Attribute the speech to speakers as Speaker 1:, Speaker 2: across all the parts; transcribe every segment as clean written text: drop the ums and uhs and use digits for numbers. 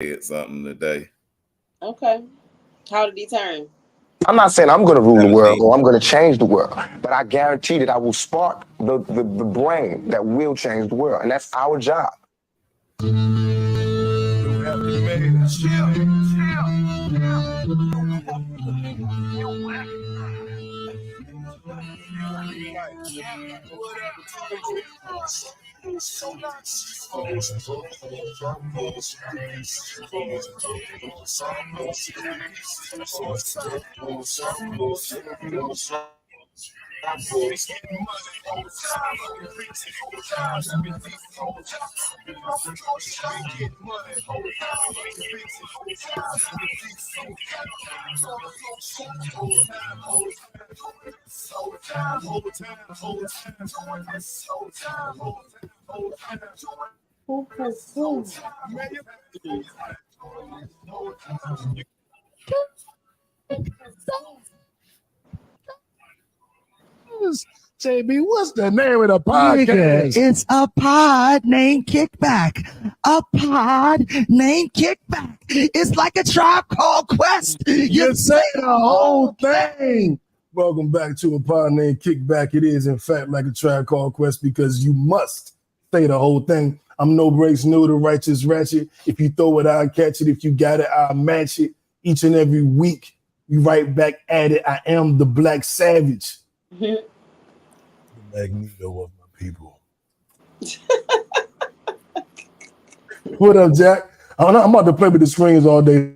Speaker 1: did something today.
Speaker 2: Okay. How did he turn?
Speaker 3: I'm not saying I'm going to rule the world
Speaker 1: 17.
Speaker 3: or I'm going to change the world, but I guarantee that I will spark the brain that will change the world. And that's our job.
Speaker 4: JB, what's the name of the podcast?
Speaker 5: It's a pod named Kickback. A pod named Kickback. It's like a Tribe Called Quest.
Speaker 4: You say the whole thing. Welcome back to a pod named Kickback. It is, in fact, like a Tribe Called Quest because you must say the whole thing. I'm no breaks, no the righteous ratchet. If you throw it, I'll catch it. If you got it, I'll match it. Each and every week, we right back at it. I am the Black Savage. The Magneto of my people. What up, Jack? I'm about to play with the screens all day.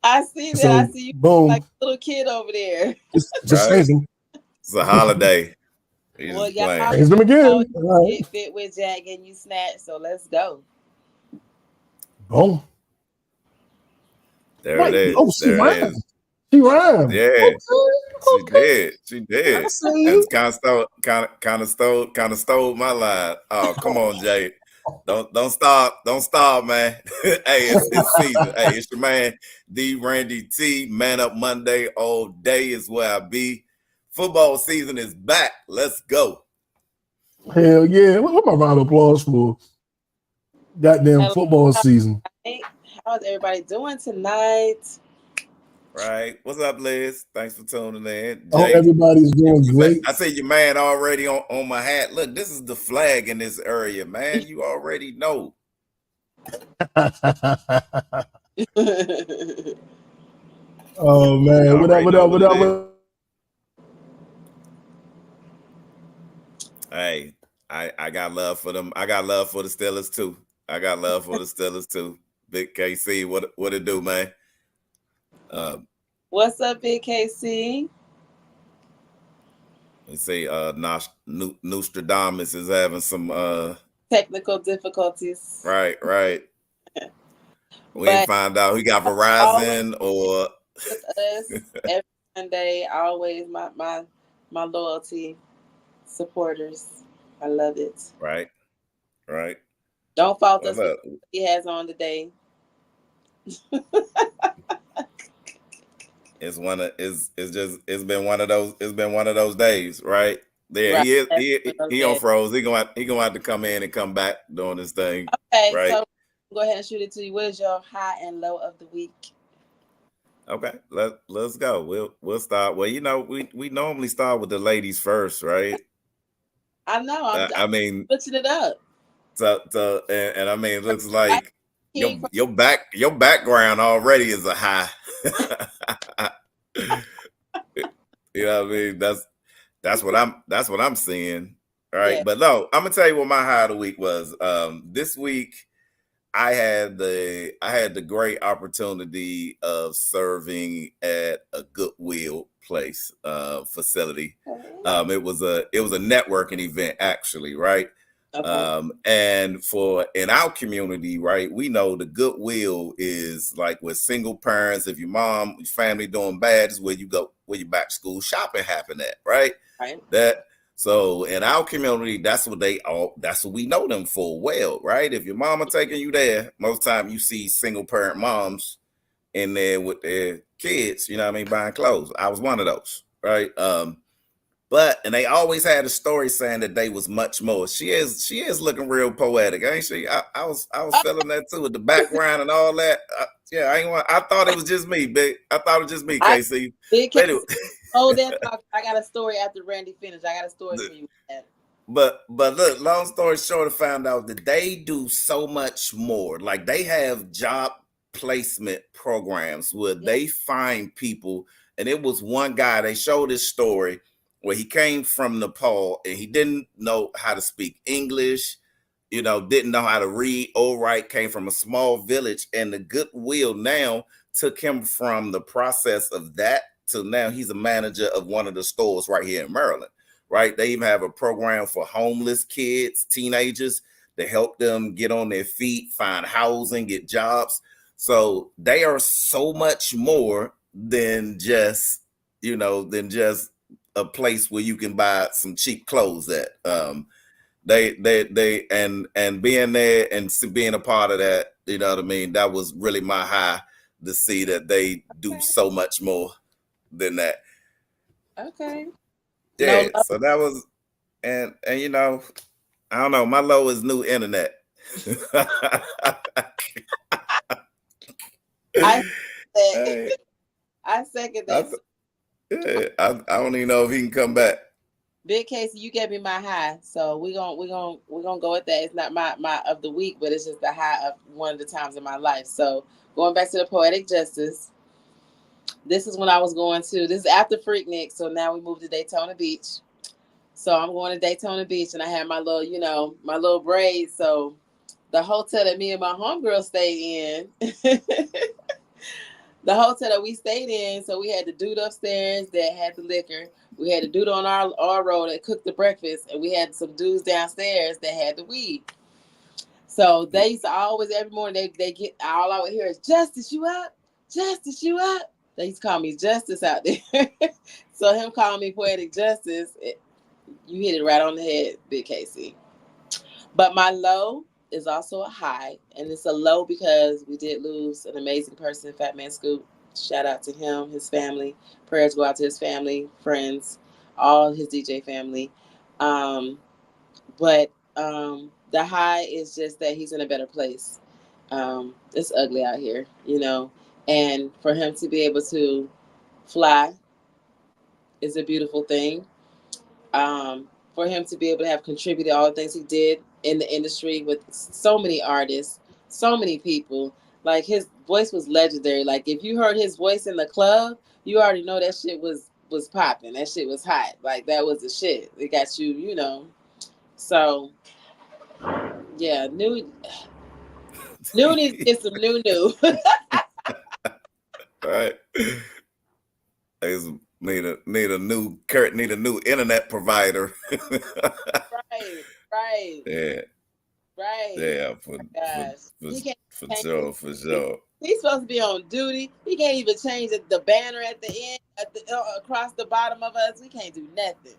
Speaker 2: I see that.
Speaker 4: So,
Speaker 2: I see you
Speaker 4: boom.
Speaker 2: like a little kid over there.
Speaker 4: Just saying.
Speaker 1: It's a holiday. He's
Speaker 2: Well,
Speaker 1: just
Speaker 2: y'all
Speaker 1: playing.
Speaker 4: Here's them again.
Speaker 2: know
Speaker 4: All right.
Speaker 2: Get fit with Jack and you snatch, so let's go.
Speaker 4: Boom.
Speaker 1: There
Speaker 4: Right.
Speaker 1: it is.
Speaker 4: Oh, she
Speaker 1: There it
Speaker 4: rhymed.
Speaker 1: is.
Speaker 4: She rhymed.
Speaker 1: Yeah.
Speaker 4: Okay.
Speaker 1: She did. She did.
Speaker 4: I see you.
Speaker 1: And kind of stole my line. Oh, come on, Jay. Don't stop, man. Hey, it's season. Hey, it's your man D Randy T. Man Up Monday all day is where I be. Football season is back. Let's go.
Speaker 4: Hell yeah. What my round of applause for? Goddamn football season.
Speaker 2: Hey, how's everybody doing tonight?
Speaker 1: Right. What's up, Liz? Thanks for tuning in.
Speaker 4: I hope everybody's doing great.
Speaker 1: I see your man already on my hat. Look, this is the flag in this area, man. You already know.
Speaker 4: Oh man, what up?
Speaker 1: Hey, I got love for them. I got love for the Steelers too. Big KC, what it do, man?
Speaker 2: What's up, Big KC?
Speaker 1: They say Nostradamus is having some
Speaker 2: Technical difficulties.
Speaker 1: Right. We didn't find out he got Verizon or
Speaker 2: with us every Sunday. Always my loyalty supporters. I love it.
Speaker 1: Right.
Speaker 2: Don't fault us with what he has on today.
Speaker 1: It's been one of those days, right? There right. He on froze. He gonna have to come in and come back doing this thing.
Speaker 2: Okay,
Speaker 1: right?
Speaker 2: So go ahead and shoot it to you. What is your high and low of the week?
Speaker 1: Okay, let's go. We'll start. Well, we normally start with the ladies first, right?
Speaker 2: I know.
Speaker 1: I mean,
Speaker 2: switching it up.
Speaker 1: And I mean, it looks like your background already is a high. You know what I mean? That's what I'm seeing. All right. Yeah. But no, I'm gonna tell you what my high of the week was. This week I had the great opportunity of serving at a Goodwill place facility. It was a networking event actually, right? Okay. And in our community, right, we know the Goodwill is like with single parents. If your family doing bad, is where you go, where your back to school shopping happen at, right? Right. So in our community, that's what we know them for well, right? If your mama taking you there, most time you see single parent moms in there with their kids, you know what I mean, buying clothes. I was one of those, right? and they always had a story saying that they was much more. She is looking real poetic, ain't she? I was feeling that too with the background and all that. I thought it was just me, big. I thought it was just me, KC.
Speaker 2: Oh, that I got a story after Randy finished. I got a story for you.
Speaker 1: But look, long story short, I found out that they do so much more. Like they have job placement programs where they find people. And it was one guy, they showed this story where he came from Nepal and he didn't know how to speak English, didn't know how to read or write, came from a small village, and the goodwill now took him from the process of that to now he's a manager of one of the stores right here in Maryland. Right. They even have a program for homeless kids, teenagers, to help them get on their feet, find housing, get jobs. So they are so much more than just a place where you can buy some cheap clothes at. They and being there and being a part of that, you know what I mean? That was really my high to see that they do so much more than that.
Speaker 2: Okay.
Speaker 1: Yeah, so that was, and I don't know, my low is new internet.
Speaker 2: I second that.
Speaker 1: I don't even know if he can come back.
Speaker 2: Big Casey, you gave me my high, so we're gonna go with that. It's not my of the week, but it's just the high of one of the times in my life. So going back to the poetic justice. This is when I was going to. This is after Freaknik, so now we moved to Daytona Beach. So I'm going to Daytona Beach, and I had my little, my little braids. So the hotel that me and my homegirl stayed in, the hotel that we stayed in, so we had the dude upstairs that had the liquor. We had the dude on our road that cooked the breakfast, and we had some dudes downstairs that had the weed. So they used to always, every morning, they get, all I would hear is, Justice, you up? Justice, you up? They used to call me Justice out there. So him calling me Poetic Justice, you hit it right on the head, Big Casey. But my low is also a high, and it's a low because we did lose an amazing person, Fat Man Scoop. Shout out to him, his family. Prayers go out to his family, friends, all his DJ family. But the high is just that he's in a better place. It's ugly out here, and for him to be able to fly is a beautiful thing. For him to be able to have contributed all the things he did in the industry with so many artists, so many people, like his voice was legendary. Like if you heard his voice in the club, you already know that shit was popping. That shit was hot. Like that was the shit. It got you, So yeah, new needs to get some new.
Speaker 1: All right. Need a new internet provider.
Speaker 2: Right.
Speaker 1: Yeah.
Speaker 2: Right.
Speaker 1: Yeah, for sure.
Speaker 2: He's supposed to be on duty. He can't even change the banner at the end, across the bottom of us. We can't do nothing.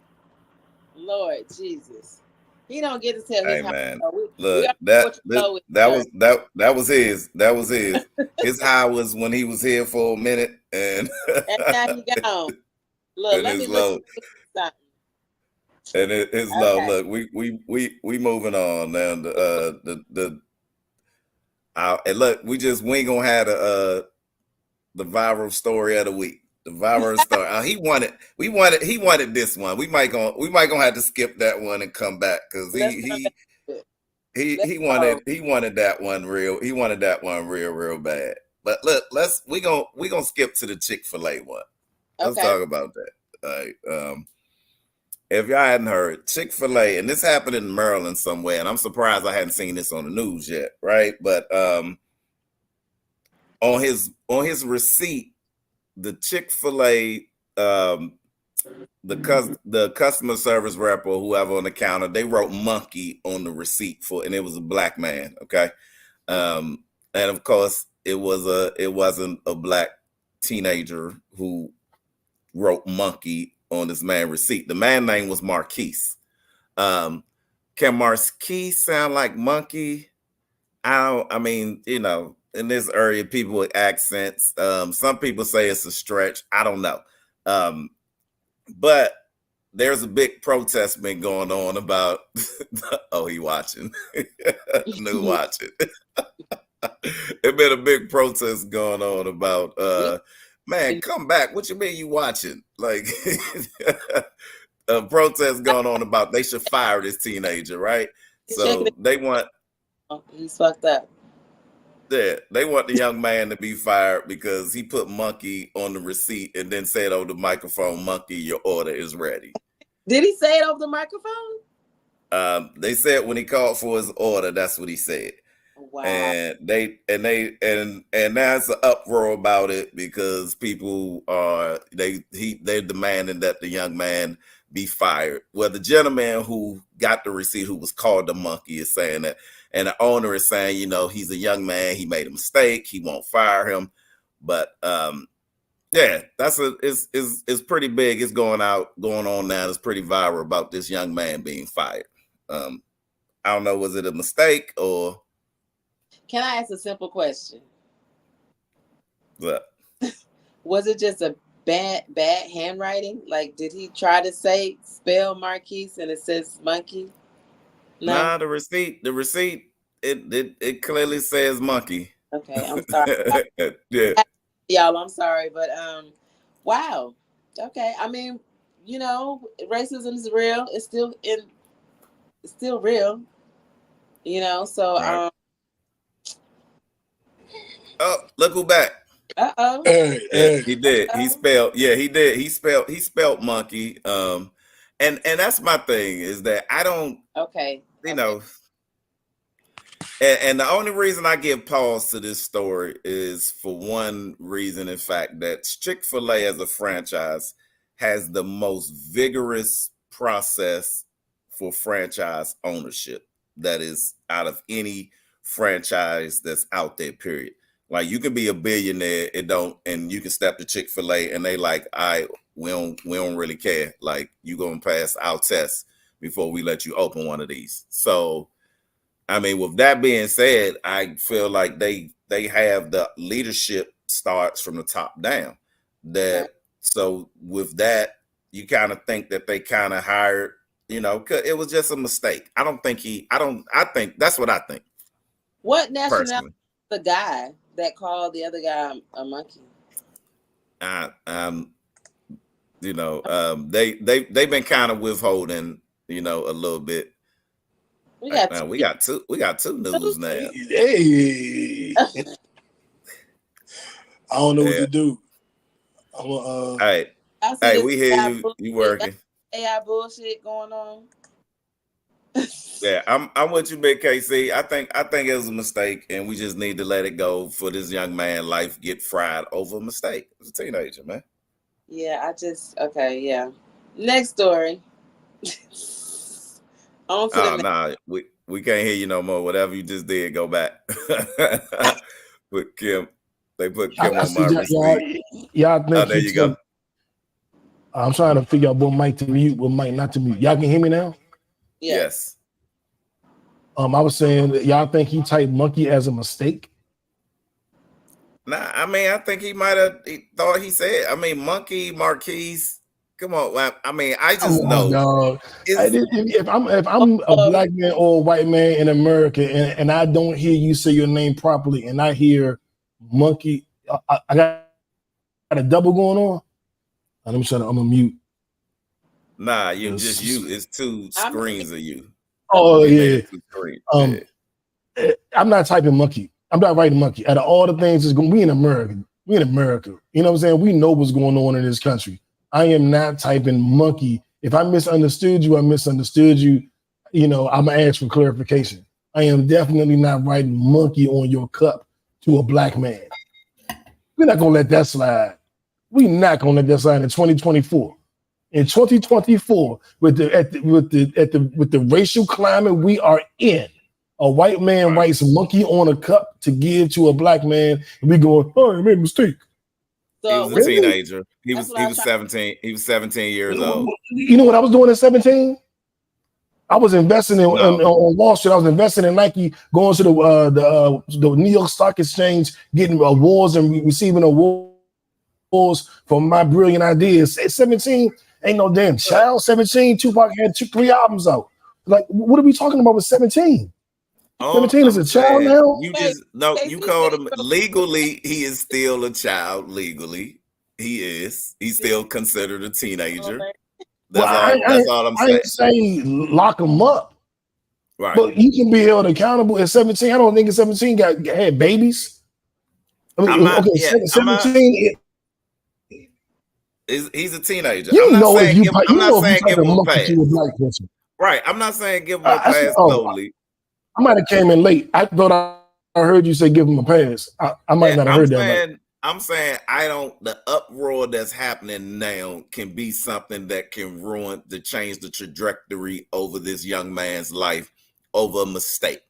Speaker 2: Lord Jesus, he don't get to tell his.
Speaker 1: Hey man,
Speaker 2: look,
Speaker 1: that was his. That was his. His high was when he was here for a minute, and
Speaker 2: now he gone. Look, let me look at something.
Speaker 1: And it's low. Look, we moving on now. And look, we ain't gonna have the viral story of the week. The viral story. He wanted this one. We might gonna have to skip that one and come back because he wanted that one real. He wanted that one real bad. But look, we gonna skip to the Chick-fil-A one. Let's talk about that. All right. If y'all hadn't heard, Chick-fil-A, and this happened in Maryland somewhere, and I'm surprised I hadn't seen this on the news yet, right? But on his receipt, the Chick-fil-A, the customer service rep or whoever on the counter, they wrote monkey on the receipt and it was a black man, okay? And of course, it wasn't a black teenager who wrote monkey on this man receipt. The man name was Marquise. Can Marquise sound like monkey? I mean, in this area, people with accents. Some people say it's a stretch. I don't know. But there's a big protest been going on about. Oh, he watching. New watching. It been a big protest going on about. Man, come back. What you mean you watching? Like a protest going on about they should fire this teenager, right? So they want.
Speaker 2: He's fucked up.
Speaker 1: Yeah, they want the young man to be fired because he put monkey on the receipt and then said over the microphone, "Monkey, your order is ready."
Speaker 2: Did he say it over the microphone?
Speaker 1: They said when he called for his order, that's what he said.
Speaker 2: Wow.
Speaker 1: And now it's an uproar about it because people are they're demanding that the young man be fired. Well, the gentleman who got the receipt, who was called the monkey, is saying that, and the owner is saying, he's a young man, he made a mistake, he won't fire him. But yeah, it's pretty big. It's going on now. It's pretty viral about this young man being fired. I don't know, was it a mistake or?
Speaker 2: Can I ask a simple question?
Speaker 1: What?
Speaker 2: Was it just a bad handwriting? Like, did he try to spell Marquise and it says monkey? No.
Speaker 1: Nah, the receipt, it clearly says monkey.
Speaker 2: Okay, I'm sorry.
Speaker 1: Yeah.
Speaker 2: Y'all, I'm sorry, but wow. Okay. I mean, racism is real. It's still real. So
Speaker 1: Right. Oh, look who back.
Speaker 2: Uh-oh.
Speaker 1: Yeah, he did. He spelled, he did. He spelled monkey. And that's my thing is that I don't, and the only reason I give pause to this story is for one reason, in fact, that Chick-fil-A as a franchise has the most vigorous process for franchise ownership that is out of any franchise that's out there, period. Like, you can be a billionaire, and you can step to Chick-fil-A and they like, we don't really care. Like, you gonna pass our test before we let you open one of these. So, I mean, with that being said, I feel like they have the leadership starts from the top down. So with that, you kind of think that they kind of hired, cause it was just a mistake. I think that's what I think.
Speaker 2: What nationality is the guy that called the other guy a monkey?
Speaker 1: They've been kind of withholding, a little bit. We got two news now.
Speaker 4: Hey, I don't know what to do.
Speaker 1: All right. Hey, we hear you working.
Speaker 2: AI bullshit going on.
Speaker 1: Yeah, I'm with you, Big KC. I think it was a mistake, and we just need to let it go for this young man life get fried over a mistake. It's a teenager, man.
Speaker 2: Yeah, yeah. Next story.
Speaker 1: Nah, we can't hear you no more. Whatever you just did, go back. They put Kim on my receipt.
Speaker 4: Y'all think
Speaker 1: there you go.
Speaker 4: I'm trying to figure out what mic to mute, what mic not to mute. Y'all can hear me now?
Speaker 1: Yes.
Speaker 4: I was saying that y'all think he typed monkey as a mistake?
Speaker 1: Nah, I mean, I think he thought he said. I mean, monkey, Marquise. Come on, I mean, I just know.
Speaker 4: If I'm a black man or a white man in America, and I don't hear you say your name properly, and I hear monkey, I got a double going on. Let me shut up. I'm a mute.
Speaker 1: Nah, you just you. It's two screens of you.
Speaker 4: Oh yeah. I'm not typing monkey. I'm not writing monkey. Out of all the things that's going, we in America. You know what I'm saying? We know what's going on in this country. I am not typing monkey. If I misunderstood you, I misunderstood you. I'm gonna ask for clarification. I am definitely not writing monkey on your cup to a black man. We're not gonna let that slide. We're not gonna let that slide in 2024. In 2024, with the racial climate we are in, a white man writes monkey on a cup to give to a black man, and we going, oh, he made a mistake.
Speaker 1: So he was a teenager. He was 17. He was 17 years old.
Speaker 4: You know what I was doing at 17? I was investing on Wall Street. I was investing in Nike, going to the New York Stock Exchange, getting awards and receiving awards for my brilliant ideas. At 17, Ain't no damn child. 17, Tupac had 3 albums out. Like, what are we talking about with 17? 17 is a child now?
Speaker 1: You called him legally, he is still a child legally. He is. He's still considered a teenager. That's all I'm saying.
Speaker 4: I ain't saying lock him up.
Speaker 1: Right.
Speaker 4: But you can be held accountable at 17. I don't think at 17 had babies. I mean, 17.
Speaker 1: He's a teenager.
Speaker 4: I'm not saying give him a pass.
Speaker 1: Right. I'm not saying give him a pass totally.
Speaker 4: I might have came in late. I thought I heard you say give him a pass. I might not have heard that.
Speaker 1: I'm saying the uproar that's happening now can be something that can change the trajectory over this young man's life over a mistake.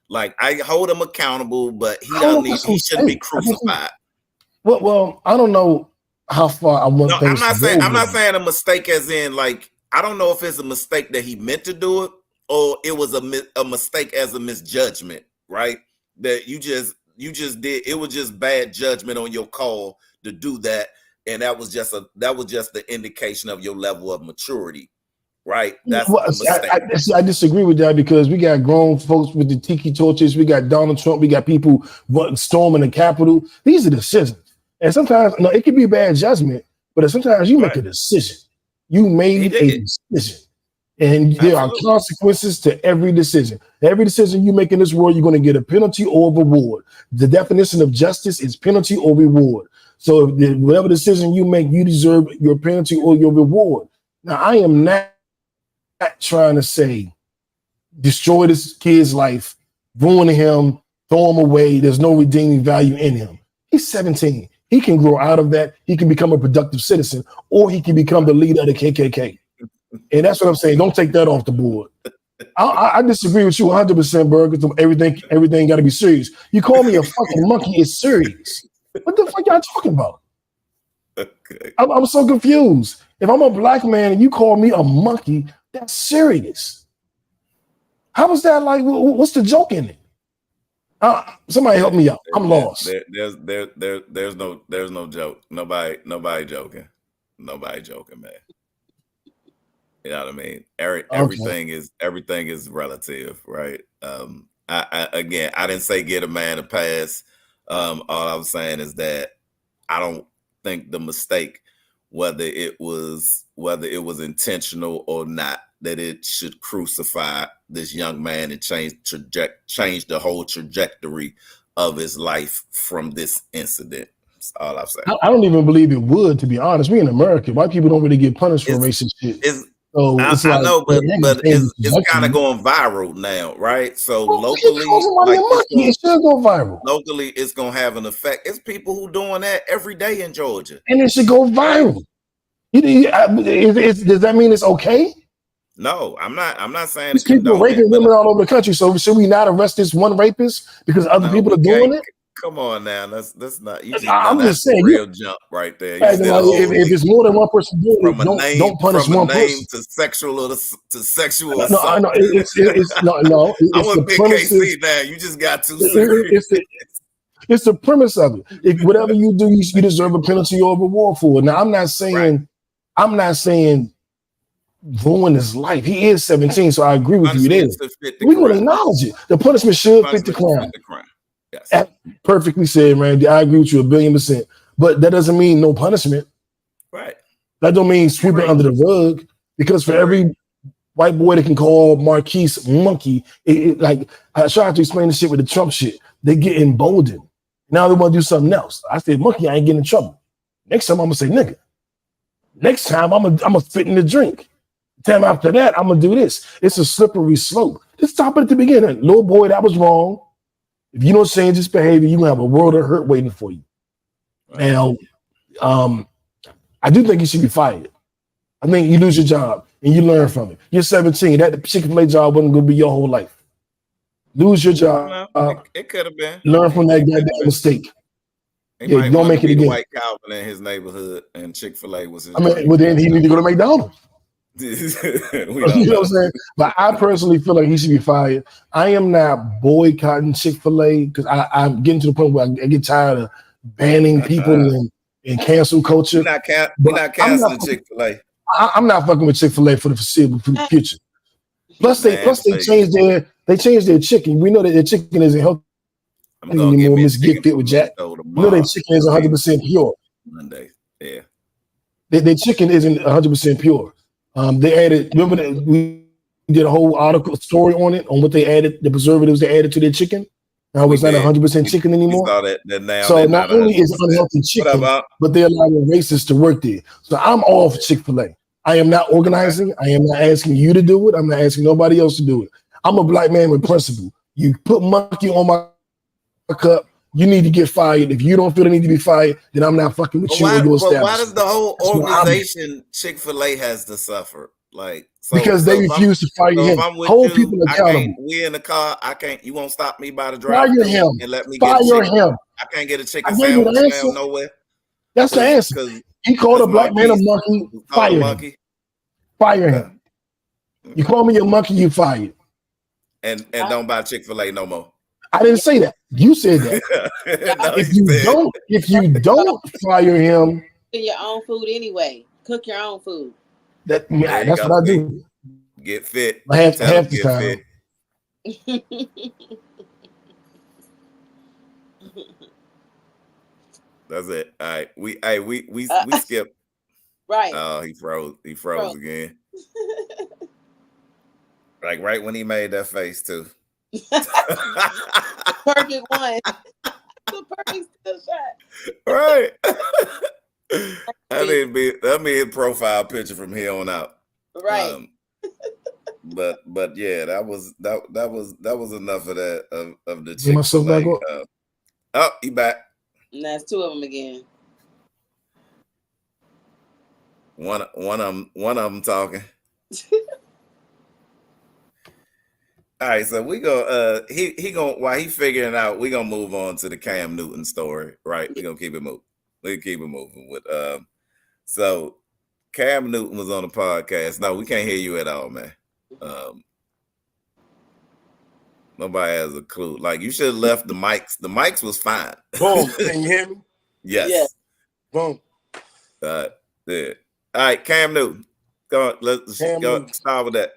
Speaker 1: Like, I hold him accountable, but he shouldn't be crucified.
Speaker 4: Well, I don't know how far I want things to go.
Speaker 1: I'm not saying a mistake as in, like, I don't know if it's a mistake that he meant to do it or it was a mistake as a misjudgment, right? That you just did. It was just bad judgment on your call to do that, and that was just the indication of your level of maturity, right? That's
Speaker 4: I disagree with that because we got grown folks with the tiki torches. We got Donald Trump. We got people storming the Capitol. These are decisions, and sometimes it can be bad judgment, but sometimes you make a decision. You made a decision. And there are consequences to every decision. Every decision you make in this world, you're going to get a penalty or reward. The definition of justice is penalty or reward. So whatever decision you make, you deserve your penalty or your reward. Now, I am not trying to say destroy this kid's life, ruin him, throw him away. There's no redeeming value in him. He's 17. He can grow out of that. He can become a productive citizen, or he can become the leader of the KKK. And that's what I'm saying. Don't take that off the board. I disagree with you 100%, Berg. Everything got to be serious. You call me a fucking monkey, it's serious. What the fuck y'all talking about? Okay. I'm so confused. If I'm a black man and you call me a monkey, that's serious. How was that like? What's the joke in it? Somebody help me out. I'm lost.
Speaker 1: There's no joke. Nobody joking. Nobody joking, man. You know what I mean? Everything is relative, right? I didn't say get a man a pass. All I was saying is that I don't think the mistake, whether it was intentional or not, that it should crucify this young man and change the whole trajectory of his life from this incident. That's all I'm saying.
Speaker 4: I don't even believe it would, to be honest. We in America, white people don't really get punished for racist shit.
Speaker 1: I know, but it's kind of going viral now, right? So locally,
Speaker 4: it should go viral.
Speaker 1: Locally, it's gonna have an effect. It's people who doing that every day in Georgia,
Speaker 4: and it should go viral. Does that mean it's okay?
Speaker 1: No, I'm not saying
Speaker 4: these people are raping women all over the country. So should we not arrest this one rapist because other people are doing it?
Speaker 1: Come on now, that's not.
Speaker 4: I'm just saying,
Speaker 1: real jump right there.
Speaker 4: If it's more than one person doing it, don't punish one person.
Speaker 1: To sexual
Speaker 4: No,
Speaker 1: assault.
Speaker 4: I know. It's
Speaker 1: I'm with Big KC now. You just got too serious.
Speaker 4: It's the premise of it. If whatever you do, you deserve a penalty or a reward for it. Now, I'm not saying ruin his life. He is 17, so I agree with you there. We're going to acknowledge it. The punishment should fit the crime. Yes. Perfectly said, Randy. I agree with you 1,000,000%. But that doesn't mean no punishment.
Speaker 1: Right.
Speaker 4: That don't mean sweep it under the rug. Because for every white boy that can call Marquise monkey, like I tried to explain the shit with the Trump shit. They get emboldened. Now they want to do something else. I said, monkey, I ain't getting in trouble. Next time I'm gonna say nigga. Next time I'm gonna spit in the drink. Time after that, I'm gonna do this. It's a slippery slope. Just stop it at the beginning. Little boy, that was wrong. If you don't change this behavior, you're gonna have a world of hurt waiting for you. Right. Now, I do think you should be fired. I think you lose your job and you learn from it. You're 17. That Chick-fil-A job wasn't gonna be your whole life. Lose your job.
Speaker 1: It could have been.
Speaker 4: Learn from that goddamn mistake.
Speaker 1: Yeah, don't make it again. White Calvin in his neighborhood, and Chick-fil-A was his.
Speaker 4: Well, then he need to go to McDonald's. You know what I'm saying? But I personally feel like he should be fired. I am not boycotting Chick-fil-A because I'm getting to the point where I get tired of banning people and cancel culture.
Speaker 1: We're not canceling Chick-fil-A.
Speaker 4: I'm not fucking with Chick-fil-A for the foreseeable future. Plus they changed their chicken. We know that their chicken isn't healthy
Speaker 1: I'm gonna get
Speaker 4: anymore.
Speaker 1: me a
Speaker 4: Miss Get
Speaker 1: chicken
Speaker 4: Fit with Jack.
Speaker 1: burrito
Speaker 4: You know their
Speaker 1: tomorrow.
Speaker 4: chicken is 100% pure.
Speaker 1: Monday, yeah.
Speaker 4: Their chicken isn't 100% pure. They added. Remember that we did a whole article story on it on what they added, the preservatives they added to their chicken. Now it's not 100% chicken
Speaker 1: We
Speaker 4: anymore.
Speaker 1: saw that now.
Speaker 4: So
Speaker 1: They're
Speaker 4: not
Speaker 1: not
Speaker 4: only is it
Speaker 1: 100%.
Speaker 4: unhealthy
Speaker 1: What
Speaker 4: chicken,
Speaker 1: up,
Speaker 4: but they're allowing racists to work there. So I'm all for Chick-fil-A. I am not organizing. I am not asking you to do it. I'm not asking nobody else to do it. I'm a black man with principle. You put monkey on my cup, you need to get fired. If you don't feel the need to be fired, then I'm not fucking with you or your establishment.
Speaker 1: But why does the whole organization Chick-fil-A has to suffer? Like,
Speaker 4: because they refuse to fire him.
Speaker 1: If I'm with
Speaker 4: Hold
Speaker 1: you,
Speaker 4: people accountable.
Speaker 1: We in the car. I can't. You won't stop me by the
Speaker 4: Fire
Speaker 1: drive-thru
Speaker 4: him.
Speaker 1: and let me
Speaker 4: Fire
Speaker 1: get a chicken.
Speaker 4: him.
Speaker 1: I can't get a chicken
Speaker 4: I gave you the
Speaker 1: sandwich
Speaker 4: answer.
Speaker 1: nowhere.
Speaker 4: That's the answer. He called a black man a monkey. Fire him. Fire him. You call me a monkey, you fired.
Speaker 1: And don't buy Chick-fil-A no more.
Speaker 4: I didn't say that. You said that.
Speaker 1: No,
Speaker 4: if you don't fire him,
Speaker 2: cook your own food anyway. Cook your own food.
Speaker 4: That's what I do.
Speaker 1: Get fit.
Speaker 4: Half the time.
Speaker 1: That's it. All right. We skipped.
Speaker 2: Right.
Speaker 1: Oh, he froze. He froze again. Like right when he made that face too.
Speaker 2: Perfect one. The perfect still shot.
Speaker 1: Right. That mean profile picture from here on out.
Speaker 2: Right.
Speaker 1: But yeah, that was enough of that of the
Speaker 4: Get myself back up.
Speaker 1: Oh, he back.
Speaker 2: And that's two of them again.
Speaker 1: One of them talking. All right, so we go. He gonna while he figuring it out, we gonna move on to the Cam Newton story. Right, we gonna keep it moving. We keep it moving with So Cam Newton was on the podcast. No, we can't hear you at all, man. Nobody has a clue. Like you should have left the mics. The mics was fine.
Speaker 4: Boom. Can you hear me?
Speaker 1: Yes.
Speaker 2: Yeah.
Speaker 4: Boom.
Speaker 1: Yeah. All right, Cam Newton. Go on, let's go start with that.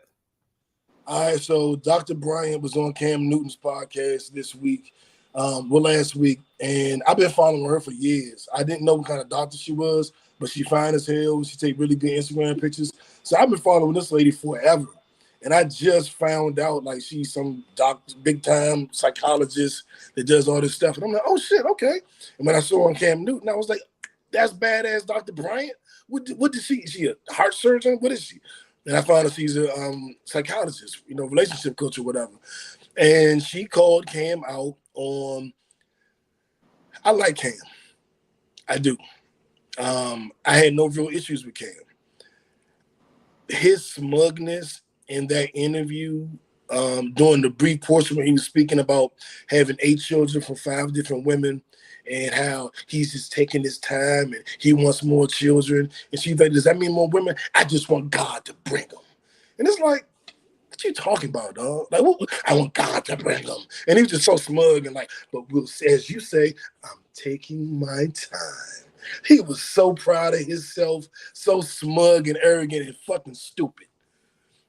Speaker 4: All right, so Dr. Bryant was on Cam Newton's podcast this week, last week, and I've been following her for years. I didn't know what kind of doctor she was, but she fine as hell. She take really good Instagram pictures. So I've been following this lady forever. And I just found out like she's some doctor, big time psychologist that does all this stuff. And I'm like, oh shit, okay. And when I saw her on Cam Newton, I was like, that's badass, Dr. Bryant. What did she? Is she a heart surgeon? What is she? And I found out she's a psychologist, relationship coach or whatever. And she called Cam out on. I like Cam. I do. I had no real issues with Cam. His smugness in that interview, during the brief portion when he was speaking about having 8 children from 5 different women and how he's just taking his time and he wants more children. And she's like, does that mean more women? I just want God to bring them. And it's like, what you talking about, dog? Like, I want God to bring them. And he was just so smug and like, but as you say, I'm taking my time. He was so proud of himself, so smug and arrogant and fucking stupid.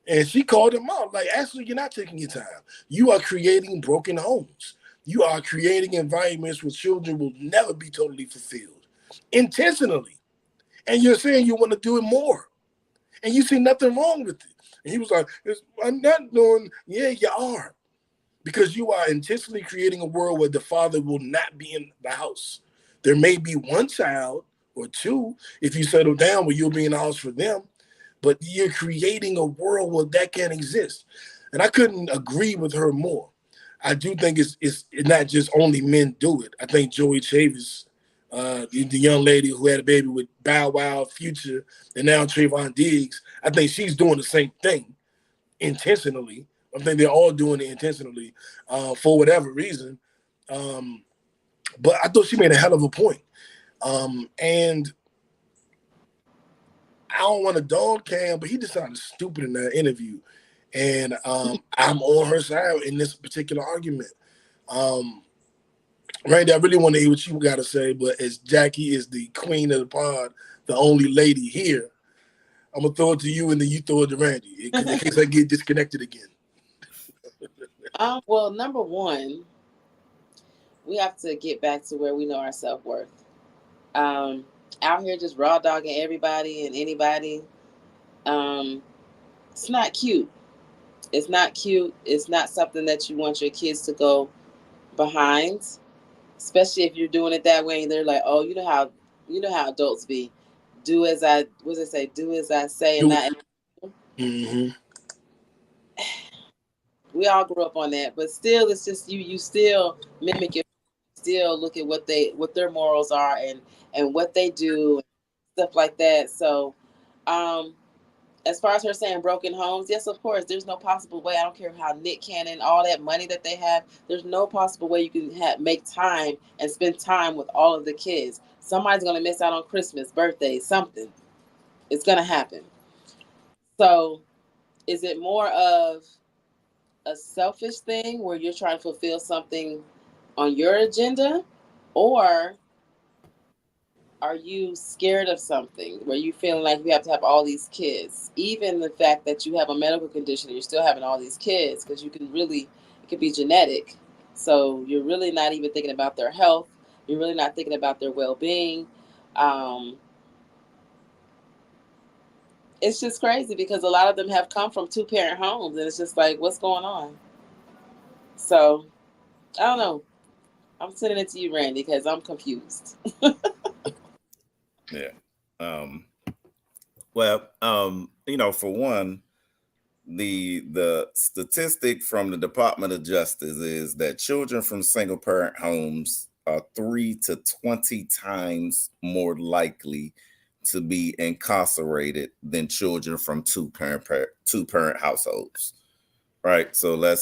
Speaker 4: And she called him out. Like, actually, you're not taking your time. You are creating broken homes. You are creating environments where children will never be totally fulfilled intentionally. And you're saying you want to do it more. And you see nothing wrong with it. And he was like, I'm not doing, yeah, you are. Because you are intentionally creating a world where the father will not be in the house. There may be 1 child or 2 if you settle down where you'll be in the house for them. But you're creating a world where that can't exist. And I couldn't agree with her more. I do think it's not just only men do it. I think Joey Chavis, the young lady who had a baby with Bow Wow, Future, and now Trayvon Diggs, I think she's doing the same thing intentionally. I think they're all doing it intentionally for whatever reason. But I thought she made a hell of a point. And I don't want to dog Cam, but he just sounded stupid in that interview. And I'm on her side in this particular argument. Randy, I really want to hear what you got to say, but as Jackie is the queen of the pod, the only lady here, I'm gonna throw it to you, and then you throw it to Randy, in case I get disconnected again.
Speaker 2: Well, number one, we have to get back to where we know our self-worth. Out here just raw dogging everybody and anybody, it's not cute. It's not cute. It's not something that you want your kids to go behind, especially if you're doing it that way and they're like, oh, you know how adults be. Do as I what does it say? Do as I say and not.
Speaker 4: Mm-hmm.
Speaker 2: We all grew up on that, but still, it's just you still mimic it, still look at what their morals are and what they do, stuff like that. So as far as her saying broken homes, yes, of course, there's no possible way. I don't care how Nick Cannon, all that money that they have, there's no possible way you can make time and spend time with all of the kids. Somebody's going to miss out on Christmas, birthdays, something. It's going to happen. So is it more of a selfish thing where you're trying to fulfill something on your agenda, or are you scared of something where you feeling like you have to have all these kids, even the fact that you have a medical condition and you're still having all these kids, because it could be genetic. So you're really not even thinking about their health. You're really not thinking about their well-being. It's just crazy because a lot of them have come from 2-parent homes, and it's just like, what's going on? So I don't know. I'm sending it to you, Randy, because I'm confused.
Speaker 1: Yeah. Well, for one, the statistic from the Department of Justice is that children from single parent homes are 3 to 20 times more likely to be incarcerated than children from two parent households. Right. So that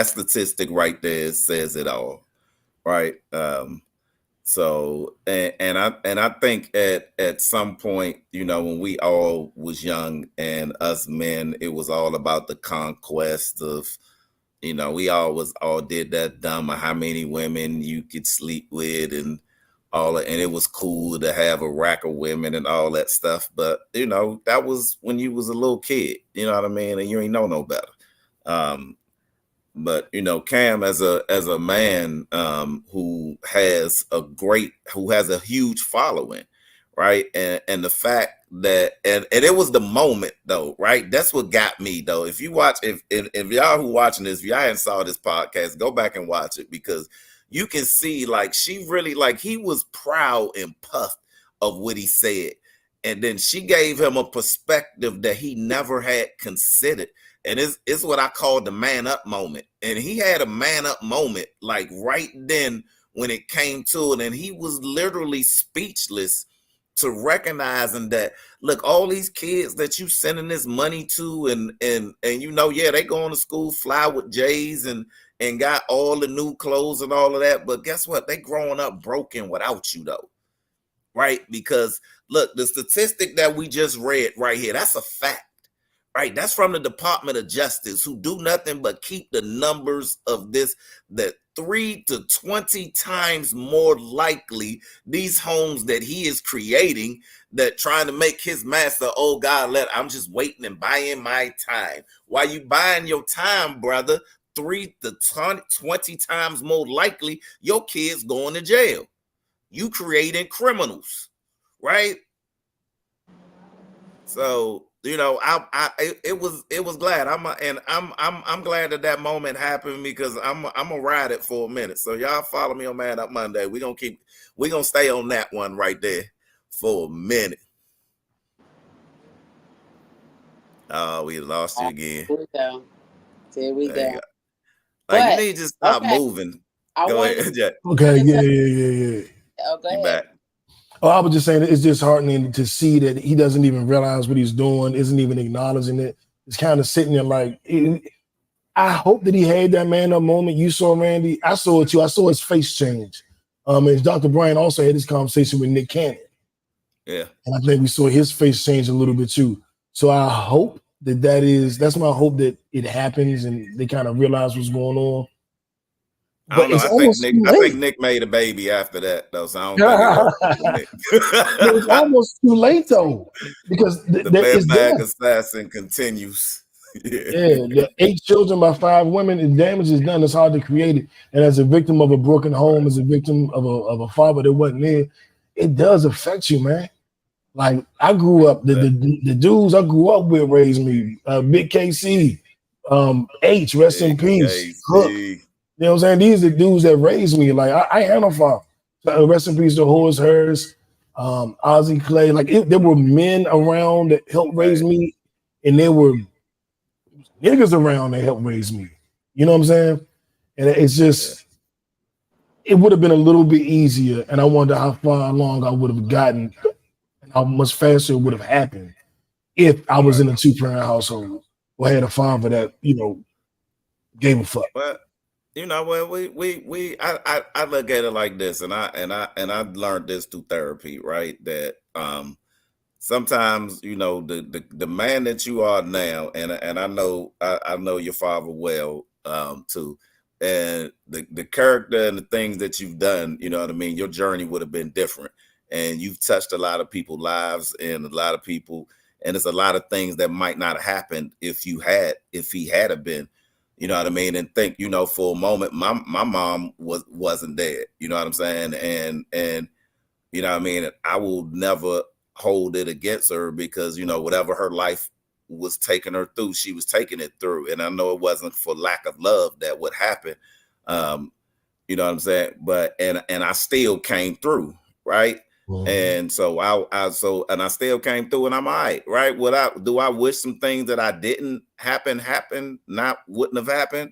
Speaker 1: statistic right there says it all. Right. So I think at some point, when we all was young and us men, it was all about the conquest of, we all did that dumb of how many women you could sleep with and and it was cool to have a rack of women and all that stuff. But that was when you was a little kid, you know what I mean, and you ain't know no better. But Cam, as a man who has a huge following, right? And the fact that and it was the moment though, right? That's what got me though. If you watch, if y'all who watching this, if y'all hadn't saw this podcast, go back and watch it, because you can see like she really, like, he was proud and puffed of what he said. And then she gave him a perspective that he never had considered. And it's what I call the man up moment. And he had a man up moment like right then when it came to it. And he was literally speechless to recognizing that, look, all these kids that you sending this money to and they going to school, fly with J's and got all the new clothes and all of that. But guess what? They growing up broken without you though. Right? Because look, the statistic that we just read right here, that's a fact. Right, that's from the Department of Justice, who do nothing but keep the numbers of this, that 3 to 20 times more likely these homes that he is creating, that trying to make his master, oh God, I'm just waiting and buying my time. While you buying your time, brother, 3 to 20 times more likely your kids going to jail. You creating criminals, right? So it was glad. I'm glad that moment happened, because I'm gonna ride it for a minute. So y'all follow me on Man Up Monday. We're gonna stay on that one right there for a minute. Oh, we lost you again.
Speaker 2: There we go.
Speaker 1: Like, you need to stop moving. Go ahead.
Speaker 4: Okay, yeah.
Speaker 2: Oh, go ahead.
Speaker 1: Back.
Speaker 4: Oh, I was just saying, it's disheartening to see that he doesn't even realize what he's doing, isn't even acknowledging it. It's kind of sitting there like, I hope that he had that man up moment. You saw Randy. I saw it too. I saw his face change. And Dr. Brian also had this conversation with Nick Cannon.
Speaker 1: Yeah.
Speaker 4: And I think we saw his face change a little bit too. So I hope that's my hope, that it happens and they kind of realize what's going on.
Speaker 1: I don't know.
Speaker 4: it's almost too
Speaker 1: I think
Speaker 4: late.
Speaker 1: Nick made a baby after that though, so I don't think it worked for Nick.
Speaker 4: But it's almost too late though, because
Speaker 1: The
Speaker 4: it's
Speaker 1: bag
Speaker 4: done.
Speaker 1: assassin continues.
Speaker 4: Yeah, the 8 children by 5 women, and damage is done. It's hard to create it. And as a victim of a broken home, as a victim of a father that wasn't there, it does affect you, man. Like I grew up, the dudes I grew up with raised me. Big KC, H, rest in peace. Hook. You know what I'm saying? These are the dudes that raised me. Like I had no father. Rest in peace to Horse Hers, Ozzy Clay. Like there were men around that helped raise me, and there were niggas around that helped raise me. You know what I'm saying? And it's just, it would have been a little bit easier. And I wonder how far along I would have gotten, and how much faster it would have happened if I was in a 2-parent household or had a father that, you know, gave a fuck.
Speaker 1: But you know, well, I look at it like this, and I learned this through therapy, right? That sometimes, you know, the man that you are now, and I know your father well, too, and the character and the things that you've done, you know what I mean, your journey would have been different, and you've touched a lot of people's lives and a lot of people, and it's a lot of things that might not have happened if he had been, you know what I mean. And think, you know, for a moment, my mom wasn't dead, you know what I'm saying, and you know what I mean, I will never hold it against her, because, you know, whatever her life was taking her through, she was taking it through. And I know it wasn't for lack of love that would happen. You know what I'm saying? But and I still came through, right? Mm-hmm. And so I still came through, and I'm all right? Do I wish some things that I didn't wouldn't have happened?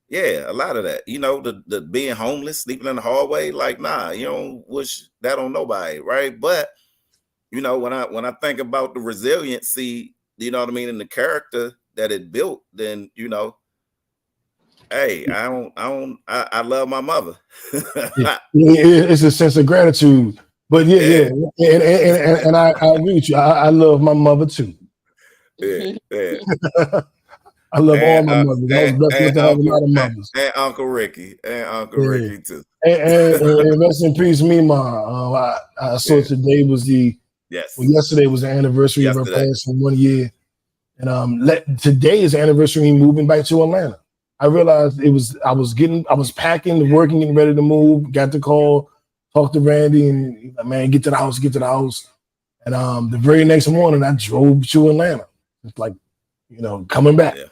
Speaker 1: Yeah, a lot of that. You know, the being homeless, sleeping in the hallway, like, nah, you don't wish that on nobody, right? But you know, when I think about the resiliency, you know what I mean, and the character that it built, then, you know, hey, I love my mother.
Speaker 4: It's a sense of gratitude. But yeah. And I agree with you. I love my mother too.
Speaker 1: Yeah.
Speaker 4: I love all my mothers. I was blessed to have a lot of mothers.
Speaker 1: And Uncle Ricky. Ricky too.
Speaker 4: And rest in peace, Mima. I saw today was yesterday was the anniversary of her passing, 1 year. And today is the anniversary of me moving back to Atlanta. I realized I was packing, working, getting ready to move, got the call, talked to Randy, and man, get to the house. And the very next morning I drove to Atlanta. It's like, you know, coming back. Yeah.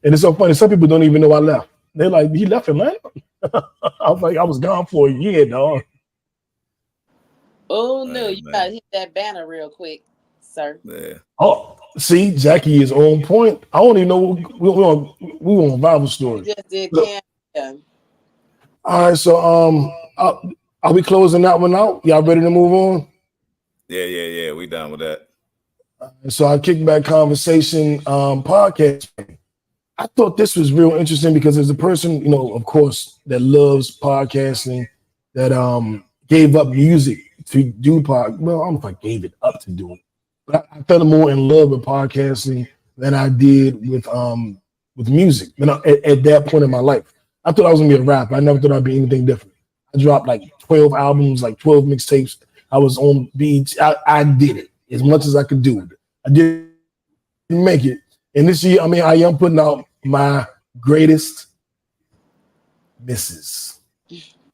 Speaker 4: And it's so funny. Some people don't even know I left. They're like, he left Atlanta? I was like, I was gone for a year, dog.
Speaker 2: Oh, no. You got to hit that banner real quick, sir.
Speaker 1: Yeah.
Speaker 4: Oh, see, Jackie is on point. I don't even know. We want a Bible story.
Speaker 2: We just did
Speaker 4: All right. So, are we closing that one out? Y'all ready to move on?
Speaker 1: Yeah. We done with that.
Speaker 4: So our Kickback Conversation podcast, I thought this was real interesting because there's a person, you know, of course, that loves podcasting, that gave up music to do well, I don't know if I gave it up to do it, but I fell more in love with podcasting than I did with music. You know, at that point in my life, I thought I was gonna be a rapper. I never thought I'd be anything different. I dropped like 12 albums, like 12 mixtapes. I was on beats. I did it as much as I could do it. I didn't make it. And this year, I am putting out my greatest misses.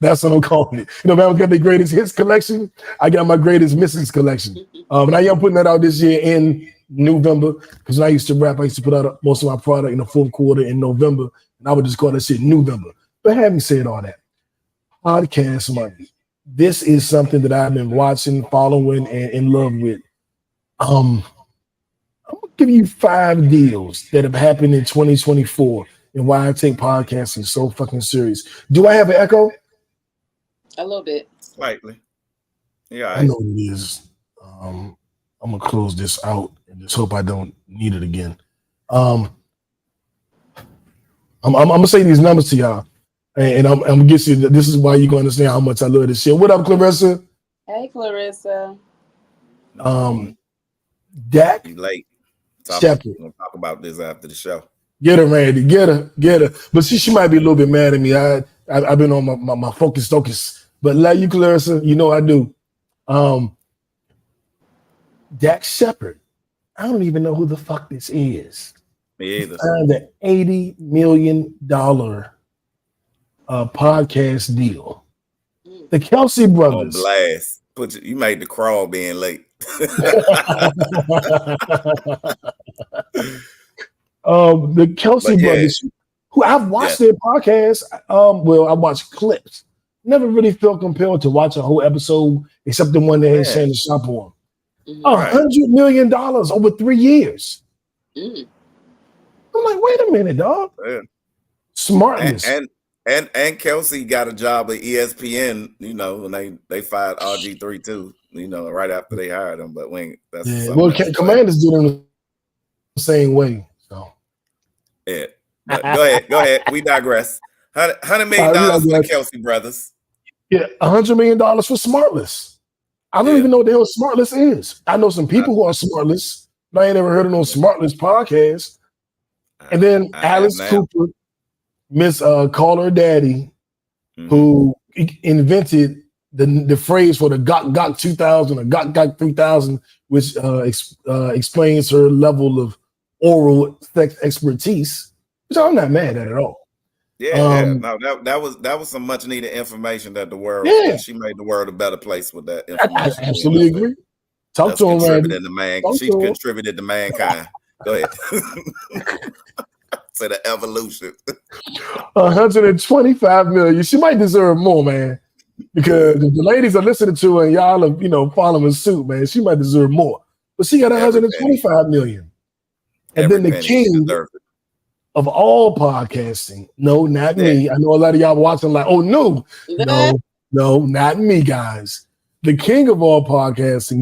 Speaker 4: That's what I'm calling it. You know, man, I got the greatest hits collection. I got my greatest misses collection. And I am putting that out this year in November, because when I used to rap, I used to put out most of my product in the fourth quarter in November, and I would just call that shit November. But having said all that, podcast money. This is something that I've been watching, following, and in love with. I'm gonna give you 5 deals that have happened in 2024 and why I take podcasting so fucking serious. Do I have an echo?
Speaker 2: A little bit. Slightly.
Speaker 1: Yeah.
Speaker 4: I know what it is. I'm gonna close this out and just hope I don't need it again. I'm gonna say these numbers to y'all, and I'm gonna get you. This is why you're gonna understand how much I love this shit. What up, Clarissa?
Speaker 2: Hey, Clarissa.
Speaker 4: Dak.
Speaker 1: You late.
Speaker 4: Shepherd.
Speaker 1: We'll talk about this after the show.
Speaker 4: Get her, Randy. Get her. But she might be a little bit mad at me. I've been on my focus. But love you, Clarissa. You know I do. Dax Shepard. I don't even know who the fuck this is.
Speaker 1: Me either.
Speaker 4: Signed an $80 million podcast deal. The Kelsey brothers.
Speaker 1: On blast. You made the crawl being late.
Speaker 4: The Kelsey brothers, who I've watched their podcast. Well, I watched clips. Never really felt compelled to watch a whole episode except the one that had Shannon Sharpe on. $100 million over 3 years. I'm like, wait a minute, dog.
Speaker 1: Yeah.
Speaker 4: Smartness.
Speaker 1: And Kelsey got a job at ESPN, you know, when they fired RG3 too, you know, right after they hired him. But
Speaker 4: Commanders did him the same way. So
Speaker 1: yeah. But go ahead. We digress. $100 million for the Kelsey brothers.
Speaker 4: Yeah, $100 million for Smartless. I don't even know what the hell Smartless is. I know some people who are Smartless, but I ain't never heard of no Smartless podcast. And then Alice Cooper, Miss Call Her Daddy, who invented the phrase for the Gok 2000 or Gok 3000, which explains her level of oral sex expertise, which I'm not mad at all.
Speaker 1: No, that was some much needed information that the world. She made the world a better place with that information.
Speaker 4: I absolutely agree. Talk to him, man.
Speaker 1: She contributed to mankind. Go ahead. To the evolution.
Speaker 4: 125 million. She might deserve more, man. Because if the ladies are listening to her and y'all are, following suit, man, she might deserve more. But she got 125 million. And then the king of all podcasting. No, not me. I know a lot of y'all watching like, oh no, not me, guys. The king of all podcasting,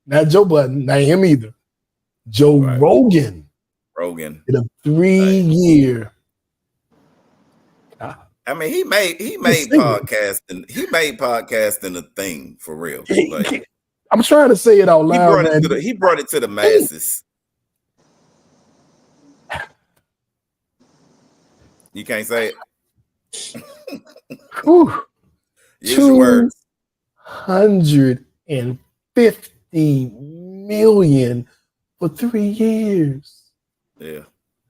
Speaker 4: not Joe Budden, not him either. Joe Rogan. In a 3-year.
Speaker 1: I mean, he made podcasting. He made podcasting a thing for real. Like,
Speaker 4: I'm trying to say it out loud.
Speaker 1: He brought it to the masses. You can't say it. Use your words.
Speaker 4: 150 million for 3 years.
Speaker 1: Yeah.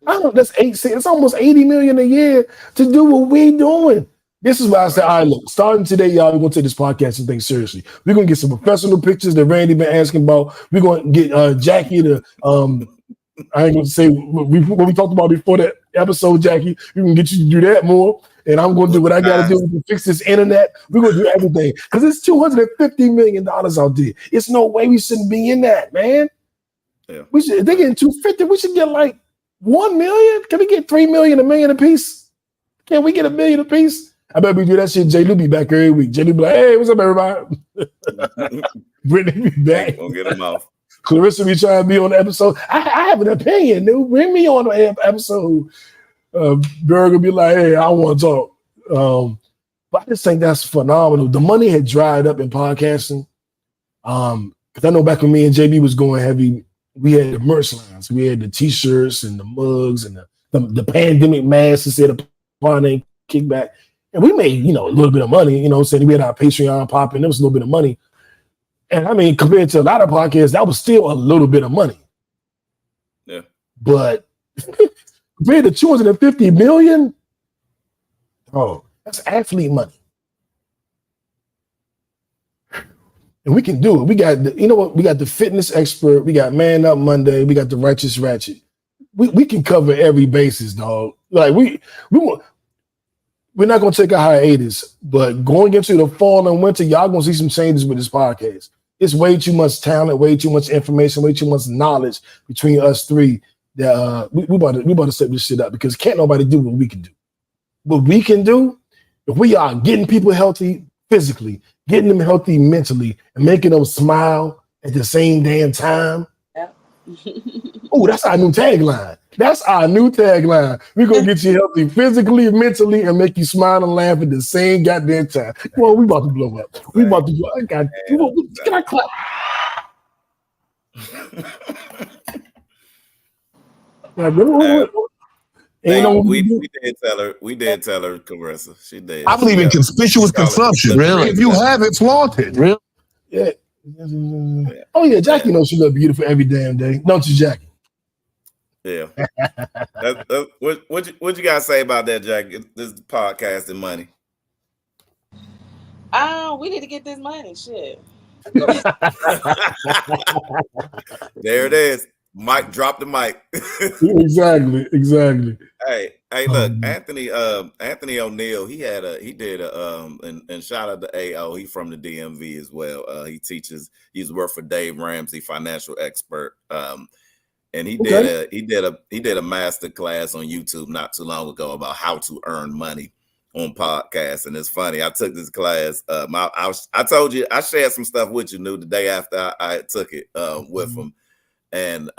Speaker 4: I don't know, that's it's almost 80 million a year to do what we doing. This is why I said, all right, look, starting today, y'all, we're gonna take this podcast thing seriously. We're gonna get some professional pictures that Randy been asking about. We're gonna get Jackie to I ain't gonna say what we talked about before that episode, Jackie. We can get you to do that more. And I'm gonna do what I gotta do to fix this internet. We're gonna do everything. Because it's $250 million out there. It's no way we shouldn't be in that, man.
Speaker 1: Yeah.
Speaker 4: If they're getting 250, we should get like 1 million. Can we get 3 million, $1 million a piece? Can we get $1 million a piece? I bet we do that shit. Jay Lou be back every week. Jay Lou be like, hey, what's up, everybody? Brittany be back.
Speaker 1: Gonna get him off.
Speaker 4: Clarissa be trying to be on the episode. I have an opinion, dude. Bring me on the episode. Berg will be like, hey, I want to talk. But I just think that's phenomenal. The money had dried up in podcasting. Because I know back when me and JB was going heavy, we had the merch lines. We had the t-shirts and the mugs and the pandemic masks instead of Name Kickback. And we made, a little bit of money, saying we had our Patreon popping. There was a little bit of money. And I mean, compared to a lot of podcasts, that was still a little bit of money.
Speaker 1: Yeah.
Speaker 4: But compared to 250 million, that's athlete money. And we can do it. We got we got the fitness expert, we got Man Up Monday, we got the Righteous Ratchet. We can cover every basis, dog. Like we're not gonna take a hiatus, but going into the fall and winter, y'all gonna see some changes with this podcast. It's way too much talent, way too much information, way too much knowledge between us three that we about to set this shit up because can't nobody do what we can do. What we can do, if we are getting people healthy physically, getting them healthy mentally, and making them smile at the same damn time.
Speaker 2: Yeah.
Speaker 4: Oh, that's our new tagline. We're gonna get you healthy physically, mentally, and make you smile and laugh at the same goddamn time. Well, we about to blow up. We about to blow up. Can I clap?
Speaker 1: We did tell her, Carissa. She did.
Speaker 3: I believe in conspicuous consumption.
Speaker 1: Really?
Speaker 3: If you have it, flaunt it. Really?
Speaker 4: Yeah. Oh yeah, Jackie knows she look beautiful every damn day, don't you, Jackie?
Speaker 1: Yeah. What you guys say about that, Jackie? This podcast and money.
Speaker 2: We need to get this money. Shit.
Speaker 1: There it is. Mike, drop the mic.
Speaker 4: Exactly.
Speaker 1: Hey, look, Anthony O'Neill, he did and shout out to AO, he from the DMV as well. He's worked for Dave Ramsey, financial expert. And he did a master class on YouTube not too long ago about how to earn money on podcasts. And it's funny, I took this class. I told you I shared some stuff with you the day after I took it with him. And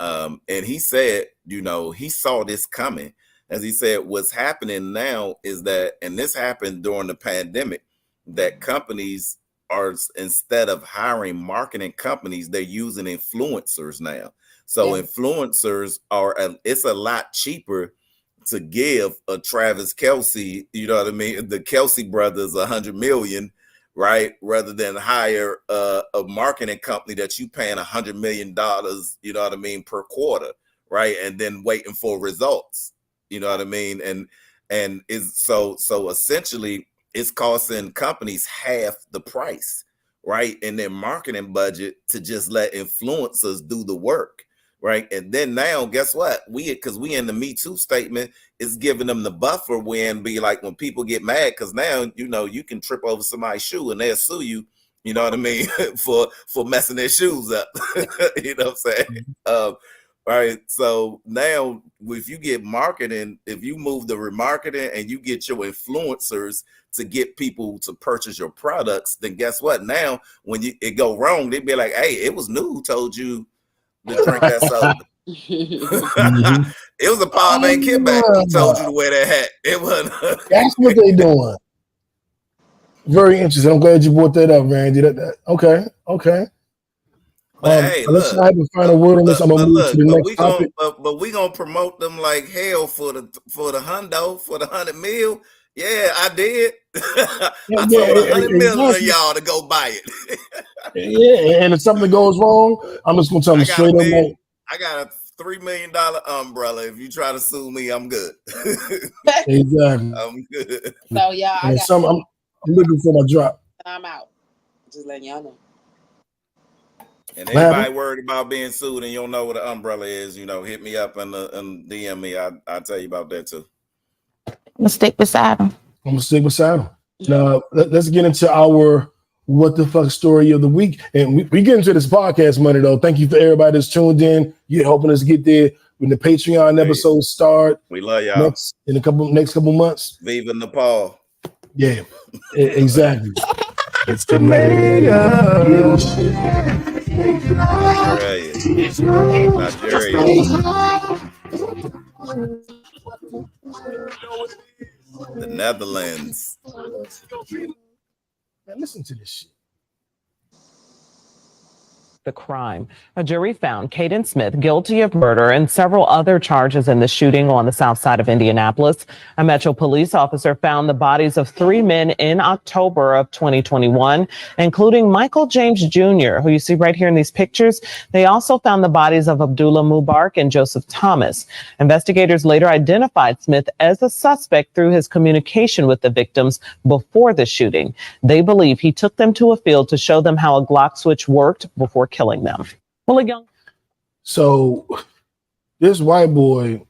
Speaker 1: he said, he saw this coming. As he said, what's happening now is that, and this happened during the pandemic, that companies are, instead of hiring marketing companies, they're using influencers now. So influencers it's a lot cheaper to give a Travis Kelce, you know what I mean, the Kelce brothers $100 million, right? Rather than hire a marketing company that you paying $100 million, you know what I mean, per quarter, right? And then waiting for results, you know what I mean? And is so essentially it's costing companies half the price, right? In their marketing budget to just let influencers do the work. Right. And then now, guess what? Because we in the Me Too statement is giving them the buffer when be like when people get mad, because now, you can trip over somebody's shoe and they'll sue you, you know what I mean, for messing their shoes up. You know what I'm saying? Right. So now if you get marketing, if you move the remarketing and you get your influencers to get people to purchase your products, then guess what? Now, when it go wrong, they'd be like, hey, it was New who told you to drink that soda. It was a power man Kickback who told you to wear that hat. It wasn't.
Speaker 4: That's what they doing. Very interesting. I'm glad you brought that up, Randy. Okay.
Speaker 1: But hey,
Speaker 4: let's not have a final word on this. I'm gonna move to the next topic.
Speaker 1: But we gonna promote them like hell for the hundo, for the $100 million. Yeah, I did. I told $100 million of y'all to go buy it.
Speaker 4: Yeah, and if something goes wrong, I'm just gonna tell them straight up.
Speaker 1: I got a $3 million umbrella. If you try to sue me, I'm good.
Speaker 4: Exactly.
Speaker 1: I'm good.
Speaker 2: So y'all,
Speaker 4: I'm looking for my drop.
Speaker 2: I'm out. Just letting y'all know.
Speaker 1: And anybody worried about being sued and you don't know what an umbrella is, hit me up and DM me. I'll tell you about that too.
Speaker 6: I'm gonna stick beside him.
Speaker 4: Now let's get into our what the fuck story of the week, and we get into this podcast money though. Thank you for everybody that's tuned in. You're helping us get there when the Patreon episodes start.
Speaker 1: We love y'all.
Speaker 4: Next couple months.
Speaker 1: Viva Nepal.
Speaker 4: Yeah, exactly.
Speaker 3: It's the mayor.
Speaker 1: The Netherlands.
Speaker 4: Now listen to this shit.
Speaker 7: The crime. A jury found Caden Smith guilty of murder and several other charges in the shooting on the south side of Indianapolis. A Metro police officer found the bodies of 3 men in October of 2021, including Michael James Jr., who you see right here in these pictures. They also found the bodies of Abdullah Mubarak and Joseph Thomas. Investigators later identified Smith as a suspect through his communication with the victims before the shooting. They believe he took them to a field to show them how a Glock switch worked before killing them.
Speaker 4: So this white boy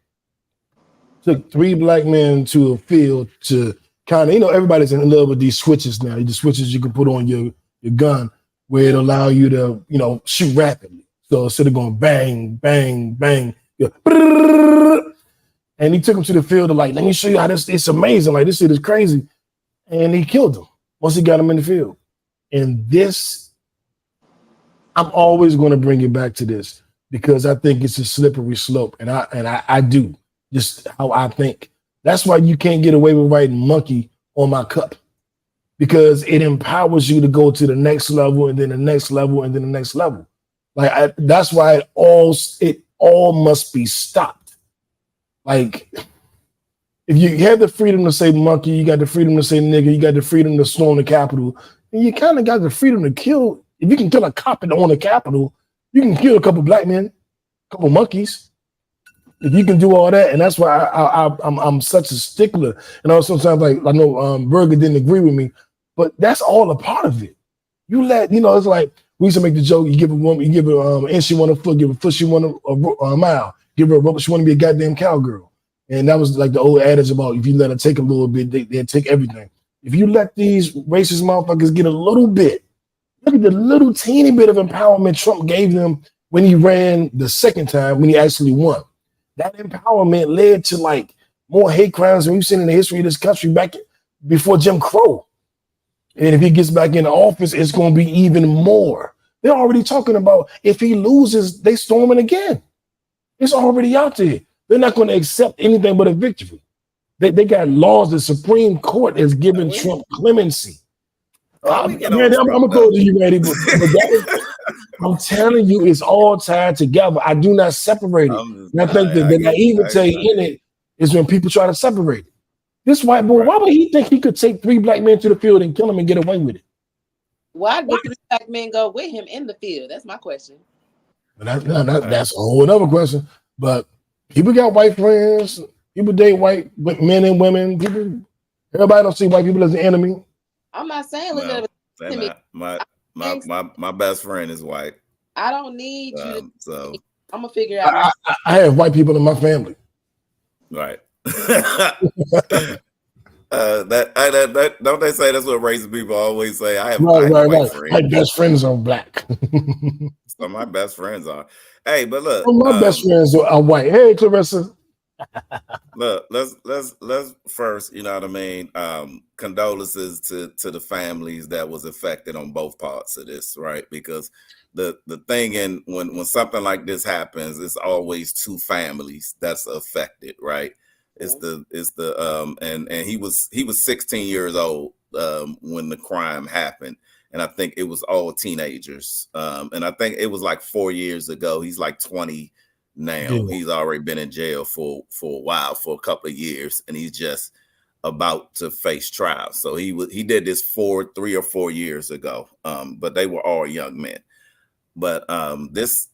Speaker 4: took 3 black men to a field to kind of, everybody's in love with these switches now. The switches you can put on your gun where it allow you to, shoot rapidly. So instead of going bang, bang, bang, and he took him to the field to let me show you how it's amazing. This shit is crazy. And he killed him once he got him in the field. And this, I'm always going to bring it back to this because I think it's a slippery slope. And I do just how I think. That's why you can't get away with writing monkey on my cup, because it empowers you to go to the next level and then the next level and then the next level. That's why it all must be stopped. if you have the freedom to say monkey, you got the freedom to say nigga, you got the freedom to storm the Capitol, and you kind of got the freedom to kill. If you can kill a cop on the Capitol, you can kill a couple black men, a couple monkeys. If you can do all that, and that's why I'm such a stickler. And also sometimes like I know Berger didn't agree with me, but that's all a part of it. You let it's like we used to make the joke: you give a woman, you give her an inch she want a foot, give a foot she want a mile, give her a rope she want to be a goddamn cowgirl. And that was like the old adage about if you let her take a little bit, they'll take everything. If you let these racist motherfuckers get a little bit, look at the little teeny bit of empowerment Trump gave them when he ran the second time, when he actually won. That empowerment led to like more hate crimes than we've seen in the history of this country back before Jim Crow. And if he gets back in office, it's going to be even more. They're already talking about if he loses, they storming again. It's already out there. They're not going to accept anything but a victory. They got laws. The Supreme Court has given Trump clemency. I'm going to throw it to you, Randy, I'm telling you, it's all tied together. I do not separate it. And I think that the naivete in it is when people try to separate it. This white boy, why would he think he could take 3 black men to the field and kill them and get away with it?
Speaker 2: Why did 3 black men go with him in the field? That's my question.
Speaker 4: That's a whole other question. But people got white friends. People date white men and women. Everybody don't see white people as an enemy.
Speaker 2: I'm not saying look at it.
Speaker 1: My best friend is white.
Speaker 2: I don't need you.
Speaker 1: So
Speaker 2: I'm gonna figure out.
Speaker 4: I have white people in my family.
Speaker 1: Right. That don't they say that's what racist people always say? I have white friends.
Speaker 4: My best friends are black.
Speaker 1: So my best friends are. Hey, but look,
Speaker 4: my best friends are white. Hey, Clarissa.
Speaker 1: Look, let's first, you know what I mean? Condolences to the families that was affected on both parts of this, right? Because the thing when something like this happens, it's always 2 families that's affected, right? It's the and he was 16 years old when the crime happened, and I think it was all teenagers. And I think it was like 4 years ago. He's like 20 now. He's already been in jail for a while, for a couple of years, and he's just about to face trial. So he did this 3 or 4 years ago. But they were all young men. But this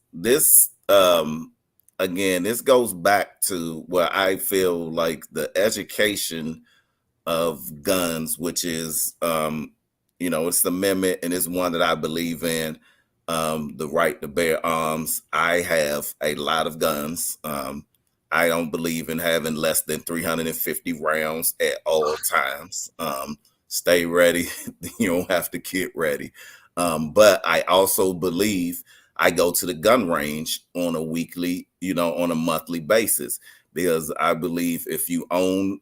Speaker 1: again, this goes back to where I feel like the education of guns, which is it's the amendment, and it's one that I believe in. The right to bear arms. I have a lot of guns. I don't believe in having less than 350 rounds at all times. Stay ready. You don't have to get ready. But I also believe I go to the gun range on a weekly, on a monthly basis, because I believe if you own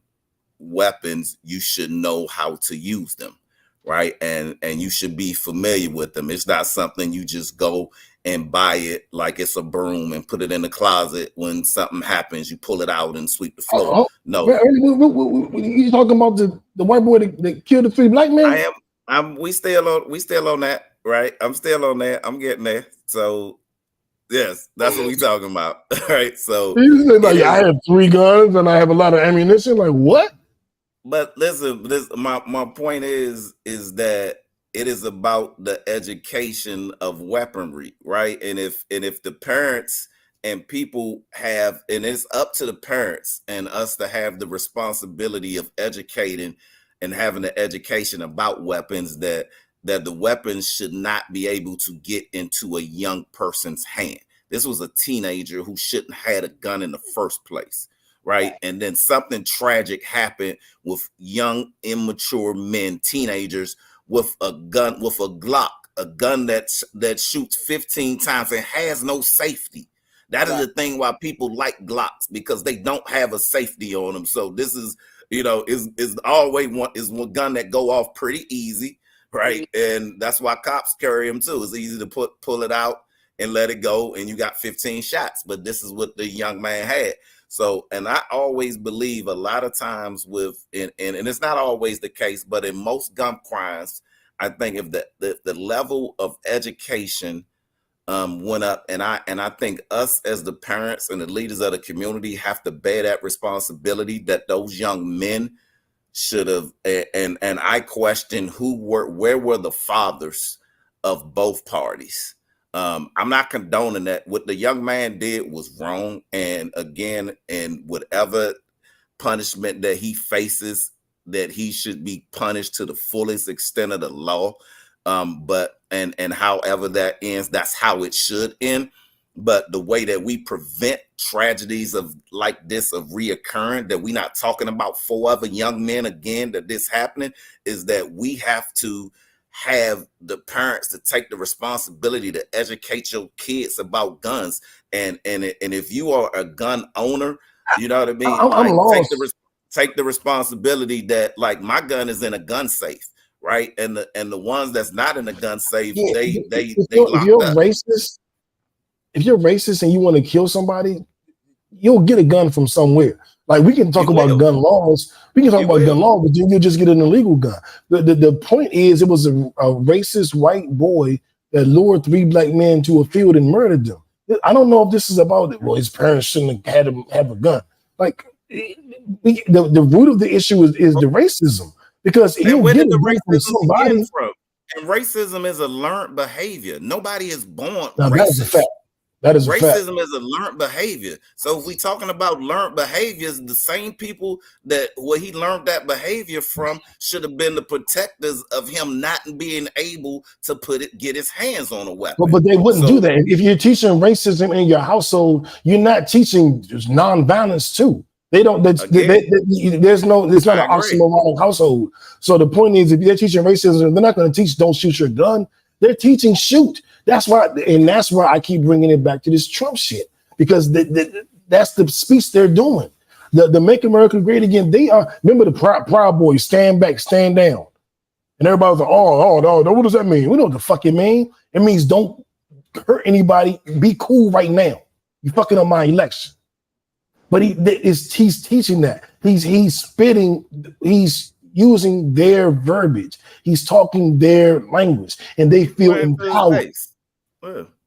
Speaker 1: weapons, you should know how to use them. Right. And you should be familiar with them. It's not something you just go and buy it like it's a broom and put it in the closet. When something happens, you pull it out and sweep the floor. No.
Speaker 4: You talking about the white boy that killed the 3 black men?
Speaker 1: We still on that. Right. I'm still on that. I'm getting there. So yes, that's what we talking about. Right. So
Speaker 4: I have 3 guns and I have a lot of ammunition. Like what?
Speaker 1: But listen, my point is that it is about the education of weaponry, right? And if the parents and people have, and it's up to the parents and us to have the responsibility of educating and having the education about weapons, that the weapons should not be able to get into a young person's hand. This was a teenager who shouldn't have had a gun in the first place. Right. And then something tragic happened with young, immature men, teenagers with a gun, with a Glock, a gun that shoots 15 times and has no safety. That is the thing why people like Glocks, because they don't have a safety on them. So this is, is always one gun that go off pretty easy. Right. And that's why cops carry them, too. It's easy to pull it out and let it go. And you got 15 shots. But this is what the young man had. So, and I always believe a lot of times and it's not always the case, but in most gun crimes, I think if the level of education went up, and I think us as the parents and the leaders of the community have to bear that responsibility that those young men should have. And I question where were the fathers of both parties. I'm not condoning that. What the young man did was wrong, and again, and whatever punishment that he faces, that he should be punished to the fullest extent of the law. But however that ends, that's how it should end. But the way that we prevent tragedies of like this of reoccurring, that we're not talking about 4 other young men again, that this happening, is that we have to have the parents to take the responsibility to educate your kids about guns. And if you are a gun owner, you know what I mean?
Speaker 4: I'm lost.
Speaker 1: Take the responsibility that, like, my gun is in a gun safe, right? And the ones that's not in a gun safe, they
Speaker 4: if you're racist, if you're racist and you want to kill somebody, you'll get a gun from somewhere. Like, we can talk about gun laws. We can talk about gun laws, but you'll just get an illegal gun. The point is, it was a racist white boy that lured 3 black men to a field and murdered them. I don't know if this is about it. Well, his parents shouldn't have had him have a gun. Like, the root of the issue is the racism, because he'll get a gun from somebody.
Speaker 1: And racism is a learned behavior. Nobody is born
Speaker 4: now,
Speaker 1: racist.
Speaker 4: That is a fact. That is
Speaker 1: racism is a learned behavior. So if we're talking about learned behaviors, the same people that where he learned that behavior from should have been the protectors of him not being able to get his hands on a weapon.
Speaker 4: But they wouldn't do that. If you're teaching racism in your household, you're not teaching nonviolence too. They don't. It's not an oxymoron household. So the point is, if they're teaching racism, they're not going to teach don't shoot your gun. They're teaching shoot. That's why I keep bringing it back to this Trump shit, because that's the speech they're doing. The Make America Great Again. They are, remember the Proud Boys, stand back, stand down, and everybody's like, oh, no, what does that mean? We know what the fuck it mean. It means don't hurt anybody. Be cool right now. You fucking up my election. But he's teaching that. He's spitting. He's using their verbiage. He's talking their language, and they feel empowered.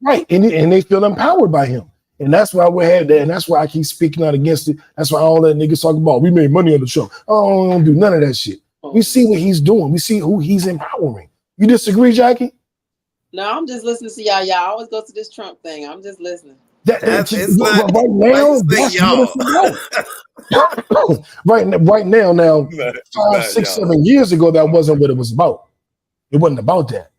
Speaker 4: Right, and they feel empowered by him, and that's why we have that, and that's why I keep speaking out against it. That's why all that niggas talk about we made money on the show. Oh, I don't do none of that shit. We see what he's doing. We see who he's empowering. You disagree, Jackie?
Speaker 2: No, I'm just listening to y'all. Y'all always go to this Trump thing. I'm just listening.
Speaker 4: Right now, now, 5, 6, 7 years ago, that wasn't what it was about. It wasn't about that.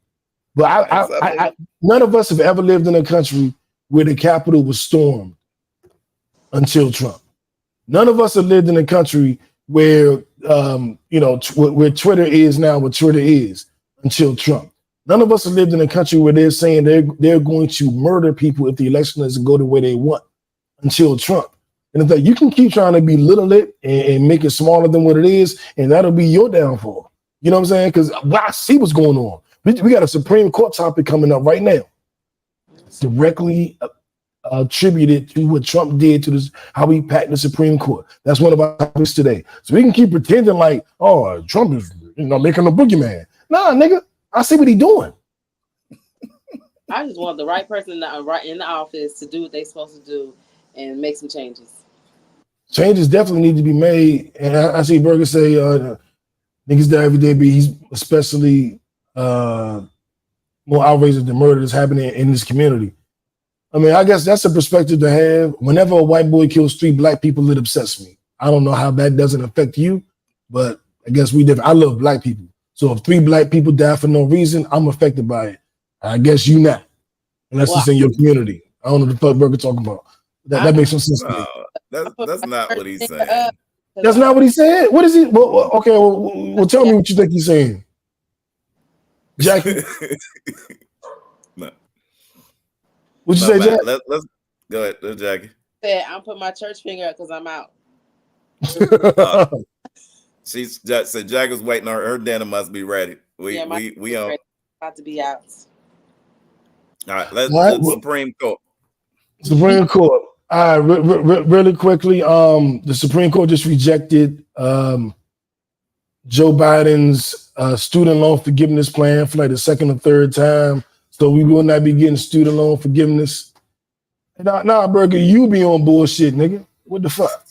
Speaker 4: But I none of us have ever lived in a country where the Capitol was stormed until Trump. None of us have lived in a country where where Twitter is now, what Twitter is, until Trump. None of us have lived in a country where they're saying they're going to murder people if the election doesn't go the way they want, until Trump. And it's like, you can keep trying to belittle it and make it smaller than what it is, and that'll be your downfall. You know what I'm saying? Because I see what's going on. We got a Supreme Court topic coming up right now. It's directly attributed to what Trump did to this, how he packed the Supreme Court. That's one of our topics today. So we can keep pretending like, oh, Trump is making a boogeyman. Nah, nigga, I see what he's doing.
Speaker 2: I just want the right person right in the office to do what they're supposed to do and make some changes.
Speaker 4: Changes definitely need to be made. And I see Berger say niggas die every day, but he's especially more outrageous than murder that's happening in this community. I mean, I guess that's a perspective to have. Whenever a white boy kills 3 black people, it upsets me. I don't know how that doesn't affect you, but I guess we different. I love black people. So if 3 black people die for no reason, I'm affected by it. I guess you not, unless it's in your community. I don't know what the fuck Berger talking about. That makes some sense to me.
Speaker 1: That's not what he's saying.
Speaker 4: That's not what he said. What is he? Well, okay, well, tell me what you think he's saying, Jackie.
Speaker 1: No.
Speaker 4: What'd you say, Jack?
Speaker 1: Let's go ahead, Jackie.
Speaker 2: I'm putting my church finger up because I'm out.
Speaker 1: She said Jack was waiting on her dinner must be ready. We on
Speaker 2: about to be out.
Speaker 1: All right, let's Supreme Court.
Speaker 4: Supreme Court. All right, really quickly. The Supreme Court just rejected Joe Biden's student loan forgiveness plan for like the second or third time. So we will not be getting student loan forgiveness. Nah, Burger, you be on bullshit, nigga. What the fuck?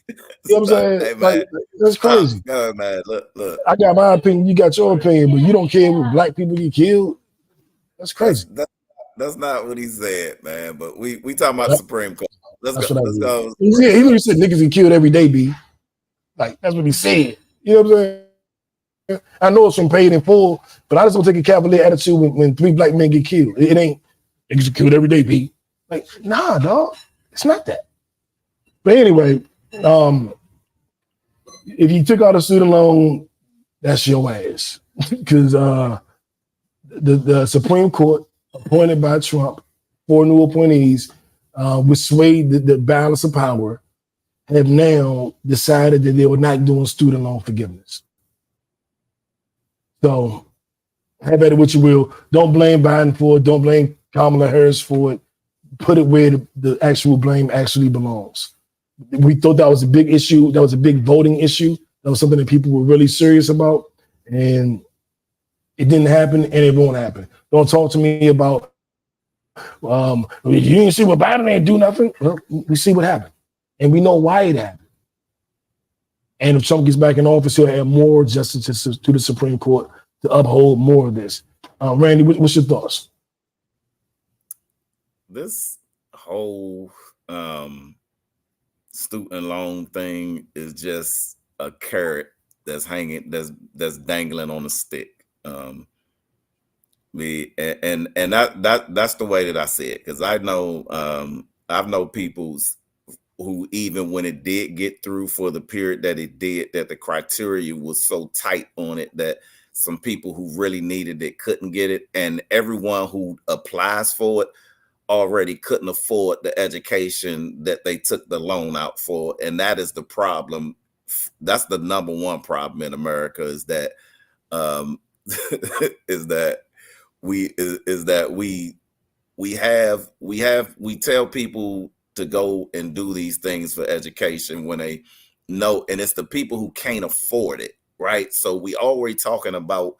Speaker 4: You know what I'm saying?
Speaker 1: Hey, man,
Speaker 4: like, that's crazy.
Speaker 1: No, man, look.
Speaker 4: I got my opinion, you got your opinion, but you don't care when black people get killed. That's crazy.
Speaker 1: That's not what he said, man. But we talking about the Supreme Court. Let's go.
Speaker 4: Yeah, he literally said niggas get killed every day, B. Like, that's what he said. You know what I'm saying? I know it's from paid in full, but I just don't take a cavalier attitude when 3 black men get killed. It ain't niggas get killed every day, B. Like, nah, dog. It's not that. But anyway, if you took out a student loan, that's your ass. Because the Supreme Court, appointed by Trump, 4 new appointees, which swayed the balance of power, have now decided that they were not doing student loan forgiveness. So, have at it what you will. Don't blame Biden for it. Don't blame Kamala Harris for it. Put it where the actual blame actually belongs. We thought that was a big issue. That was a big voting issue. That was something that people were really serious about. And it didn't happen, and it won't happen. Don't talk to me about, you didn't see what Biden ain't do nothing. Well, we see what happened. And we know why it happened. And if Trump gets back in office, he'll add more justice to the Supreme Court to uphold more of this. Randy, what's your thoughts?
Speaker 1: This whole student loan thing is just a carrot that's hanging, that's dangling on a stick. And that's the way that I see it, because I know people who, even when it did get through for the period that it did, that the criteria was so tight on it that some people who really needed it couldn't get it, and everyone who applies for it already couldn't afford the education that they took the loan out for. And that is the problem. That's the number one problem in America, is that we tell people to go and do these things for education when they know, and it's the people who can't afford it, right? So we already talking about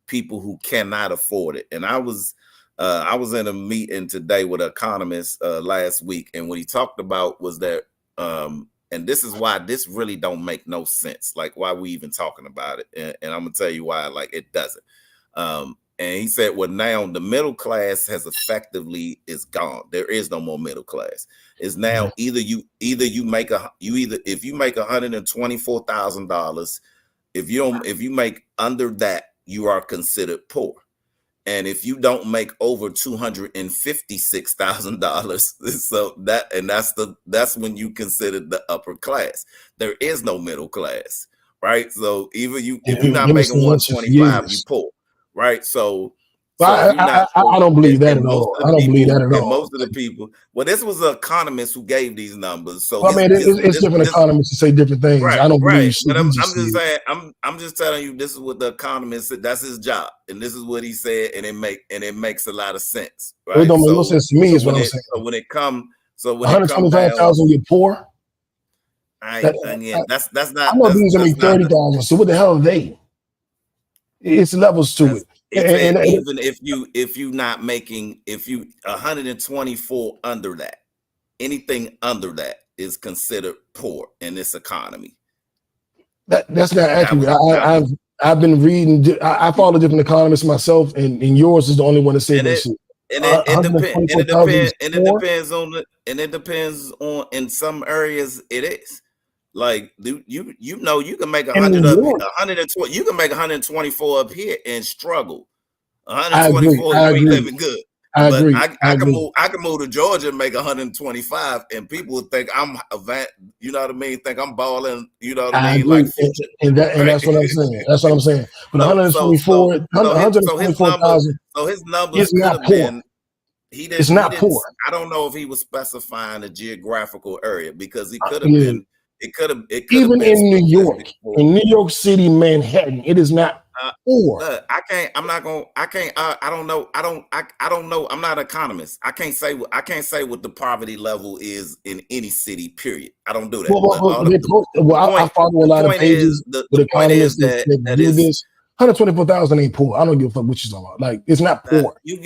Speaker 1: people who cannot afford it. And I was in a meeting today with an economist last week, and what he talked about was that, and this is why this really don't make no sense, like why we even talking about it, and I'm gonna tell you why, like it doesn't. And he said, well, now the middle class has effectively is gone. There is no more middle class. It's now if you make $124,000, if you make under that, you are considered poor. And if you don't make over $256,000, so that's when you consider the upper class. There is no middle class, right? So if you're not making 125, you poor. Right, so
Speaker 4: I don't believe that at all. I don't believe that at all.
Speaker 1: Most of the people, well, this was an economist who gave these numbers. So
Speaker 4: well, I mean, it's different economists to say different things.
Speaker 1: Right,
Speaker 4: I don't believe.
Speaker 1: But I'm just saying, I'm just telling you, this is what the economist said. That's his job, and this is what he said, and it makes a lot of sense. Right?
Speaker 4: It don't make no sense to me. Is what I'm saying.
Speaker 1: So when it comes,
Speaker 4: 125,000 get poor.
Speaker 1: Again, that's not.
Speaker 4: I know these are 30,000. So what the hell are they? It's levels to it.
Speaker 1: And even if you not making, if you 124 under that, anything under that is considered poor in this economy.
Speaker 4: That's not accurate. I've been reading. I follow different economists myself, and yours is the only one that said that shit.
Speaker 1: And it depends on in some areas it is. Like you can make 100 up, 120. You can make 124 up here and struggle. 124, you ain't living good. I can move to Georgia and make 125, and people would think I'm you know what I mean? Think I'm balling. You know what I mean?
Speaker 4: Like, and that's what I'm saying. That's what I'm saying. But 124,000.
Speaker 1: So his numbers could have been.
Speaker 4: It's not poor.
Speaker 1: I don't know if he was specifying a geographical area, because he could have been. It could have even
Speaker 4: in New York, in New York City, Manhattan, it is not poor.
Speaker 1: I don't know. I'm not an economist. I can't say what the poverty level is in any city. Period. I don't do that.
Speaker 4: I follow a lot of pages.
Speaker 1: The point is that
Speaker 4: 124,000 ain't poor. I don't give a fuck what you're talking about. Like, it's not poor.
Speaker 1: You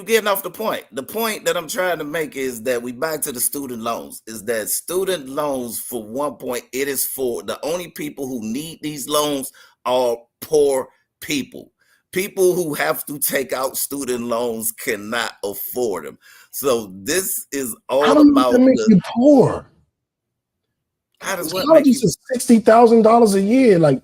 Speaker 1: getting off the point. The point that I'm trying to make is that we back to the student loans. Is that student loans, for one point, it is for the only people who need these loans are poor people. People who have to take out student loans cannot afford them. So this is all about
Speaker 4: make you poor.
Speaker 1: How does what make you
Speaker 4: $60,000 a year? Like,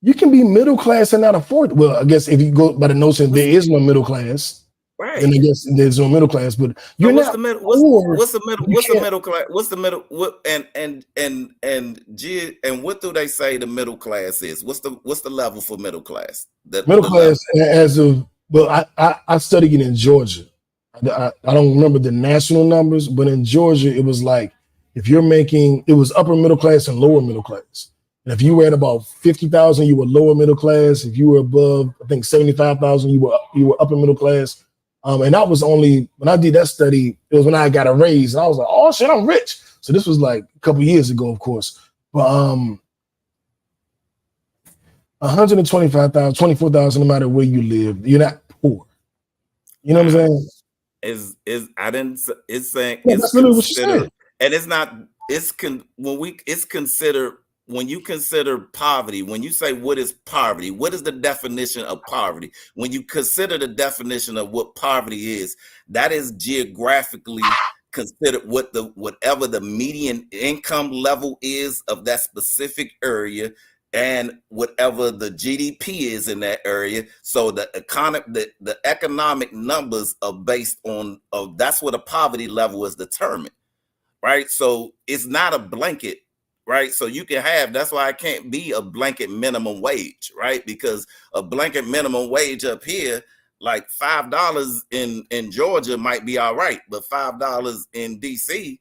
Speaker 4: you can be middle class and not afford it. Well, I guess if you go by the notion there is no middle class,
Speaker 1: right?
Speaker 4: Then I guess there's no middle class. But you're
Speaker 1: what's
Speaker 4: not
Speaker 1: the middle?
Speaker 4: poor.
Speaker 1: What's the middle? What's the middle class? What's the middle? What and what do they say the middle class is? What's the level for middle class?
Speaker 4: Middle class as of I studied it in Georgia. I don't remember the national numbers, but in Georgia it was like if you're making it was upper middle class and lower middle class. And if you were at about 50,000, you were lower middle class. If you were above, I think 75,000, you were upper middle class. And that was only when I did that study. It was when I got a raise, and I was like, "Oh shit, I'm rich." So this was like a couple years ago, of course. But 125,000, 24,000, no matter where you live, you're not poor. You know what I'm saying?
Speaker 1: It's saying
Speaker 4: that's really what you said.
Speaker 1: And it's not. It's considered. When you consider poverty, when you say what is poverty, what is the definition of poverty? When you consider the definition of what poverty is, that is geographically considered whatever the median income level is of that specific area and whatever the GDP is in that area. So the economic numbers are based on that's what a poverty level is determined, right? So it's not a blanket. Right. So you can have, that's why it can't be a blanket minimum wage, right? Because a blanket minimum wage up here, like $5 in Georgia might be all right, but $5 in DC,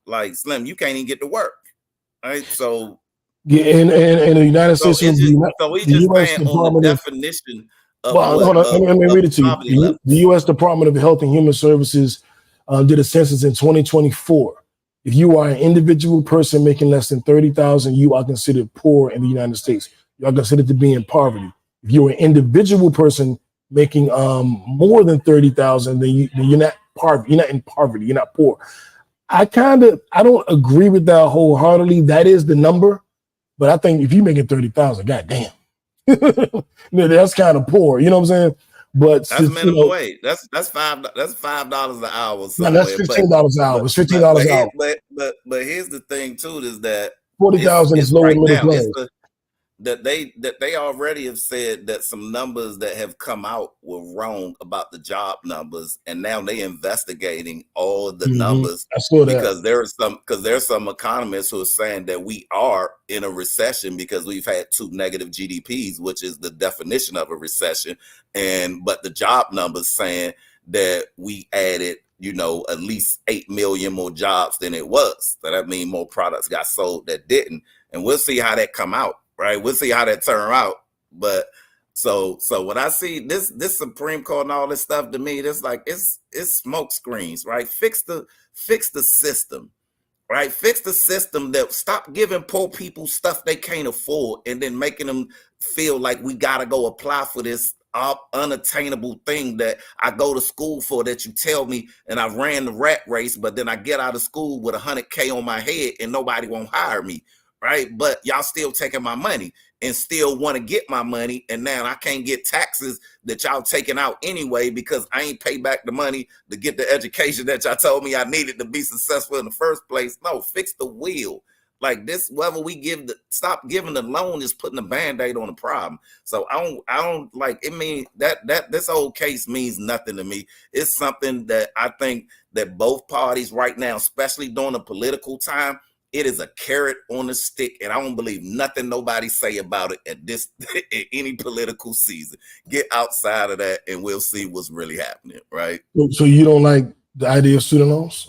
Speaker 1: like Slim, you can't even get to work. Right. So
Speaker 4: yeah, and the United States,
Speaker 1: so we just saying on the definition of
Speaker 4: hold on, let me read it to you. The U.S. Department of Health and Human Services did a census in 2024. If you are an individual person making less than 30,000, you are considered poor in the United States. You are considered to be in poverty. If you're an individual person making more than 30,000, then you're not poverty. You're not in poverty. You're not poor. I don't agree with that wholeheartedly. That is the number, but I think if you're making 30,000, goddamn, that's kind of poor. You know what I'm saying? But
Speaker 1: that's minimum wage. That's $5 an hour.
Speaker 4: No, that's $15 an hour. It's $15 an hour.
Speaker 1: But here's the thing too: is that
Speaker 4: 40,000 is lower middle class.
Speaker 1: That they already have said that some numbers that have come out were wrong about the job numbers, and now they investigating all the numbers because there's some economists who are saying that we are in a recession because we've had 2 negative GDPs, which is the definition of a recession, but the job numbers saying that we added at least 8 million more jobs than it was. So that means more products got sold that didn't, and we'll see how that come out. Right, we'll see how that turn out. But so when I see this Supreme Court and all this stuff, to me, it's like it's smoke screens, right? Fix the system, right? Fix the system that stop giving poor people stuff they can't afford and then making them feel like we gotta go apply for this unattainable thing that I go to school for, that you tell me, and I ran the rat race, but then I get out of school with $100K on my head and nobody won't hire me. Right, but y'all still taking my money and still want to get my money, and now I can't get taxes that y'all taking out anyway because I ain't paid back the money to get the education that y'all told me I needed to be successful in the first place. No, fix the wheel. Like this, whether we stop giving the loan is putting a band-aid on the problem. So I don't like it. Mean that this whole case means nothing to me. It's something that I think that both parties right now, especially during a political time, it is a carrot on the stick, and I don't believe nothing nobody say about it at any political season. Get outside of that, and we'll see what's really happening, right?
Speaker 4: So you don't like the idea of student loans?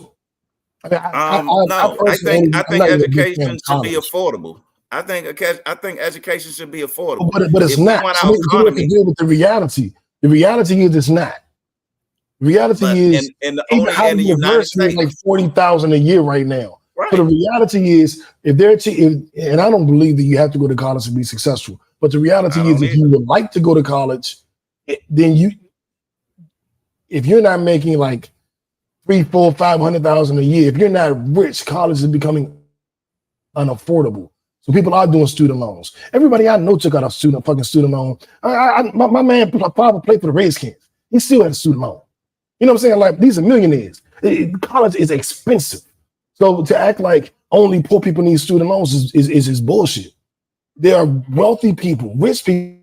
Speaker 1: No, I think education should be affordable. I think education should be affordable,
Speaker 4: but it's not. So we have to deal with the reality. The reality is it's not. The reality is
Speaker 1: in the United States,
Speaker 4: like 40,000 a year right now.
Speaker 1: Right.
Speaker 4: So the reality is, and I don't believe that you have to go to college to be successful, But the reality
Speaker 1: I
Speaker 4: is,
Speaker 1: don't
Speaker 4: if
Speaker 1: either.
Speaker 4: you would like to go to college, then if you're not making like 3, 4, 500,000 a year, if you're not rich, college is becoming unaffordable. So people are doing student loans. Everybody I know took out a fucking student loan. My man father played for the Redskins. He still had a student loan. You know what I'm saying? Like, these are millionaires. College is expensive. So to act like only poor people need student loans is bullshit. There are wealthy people, rich people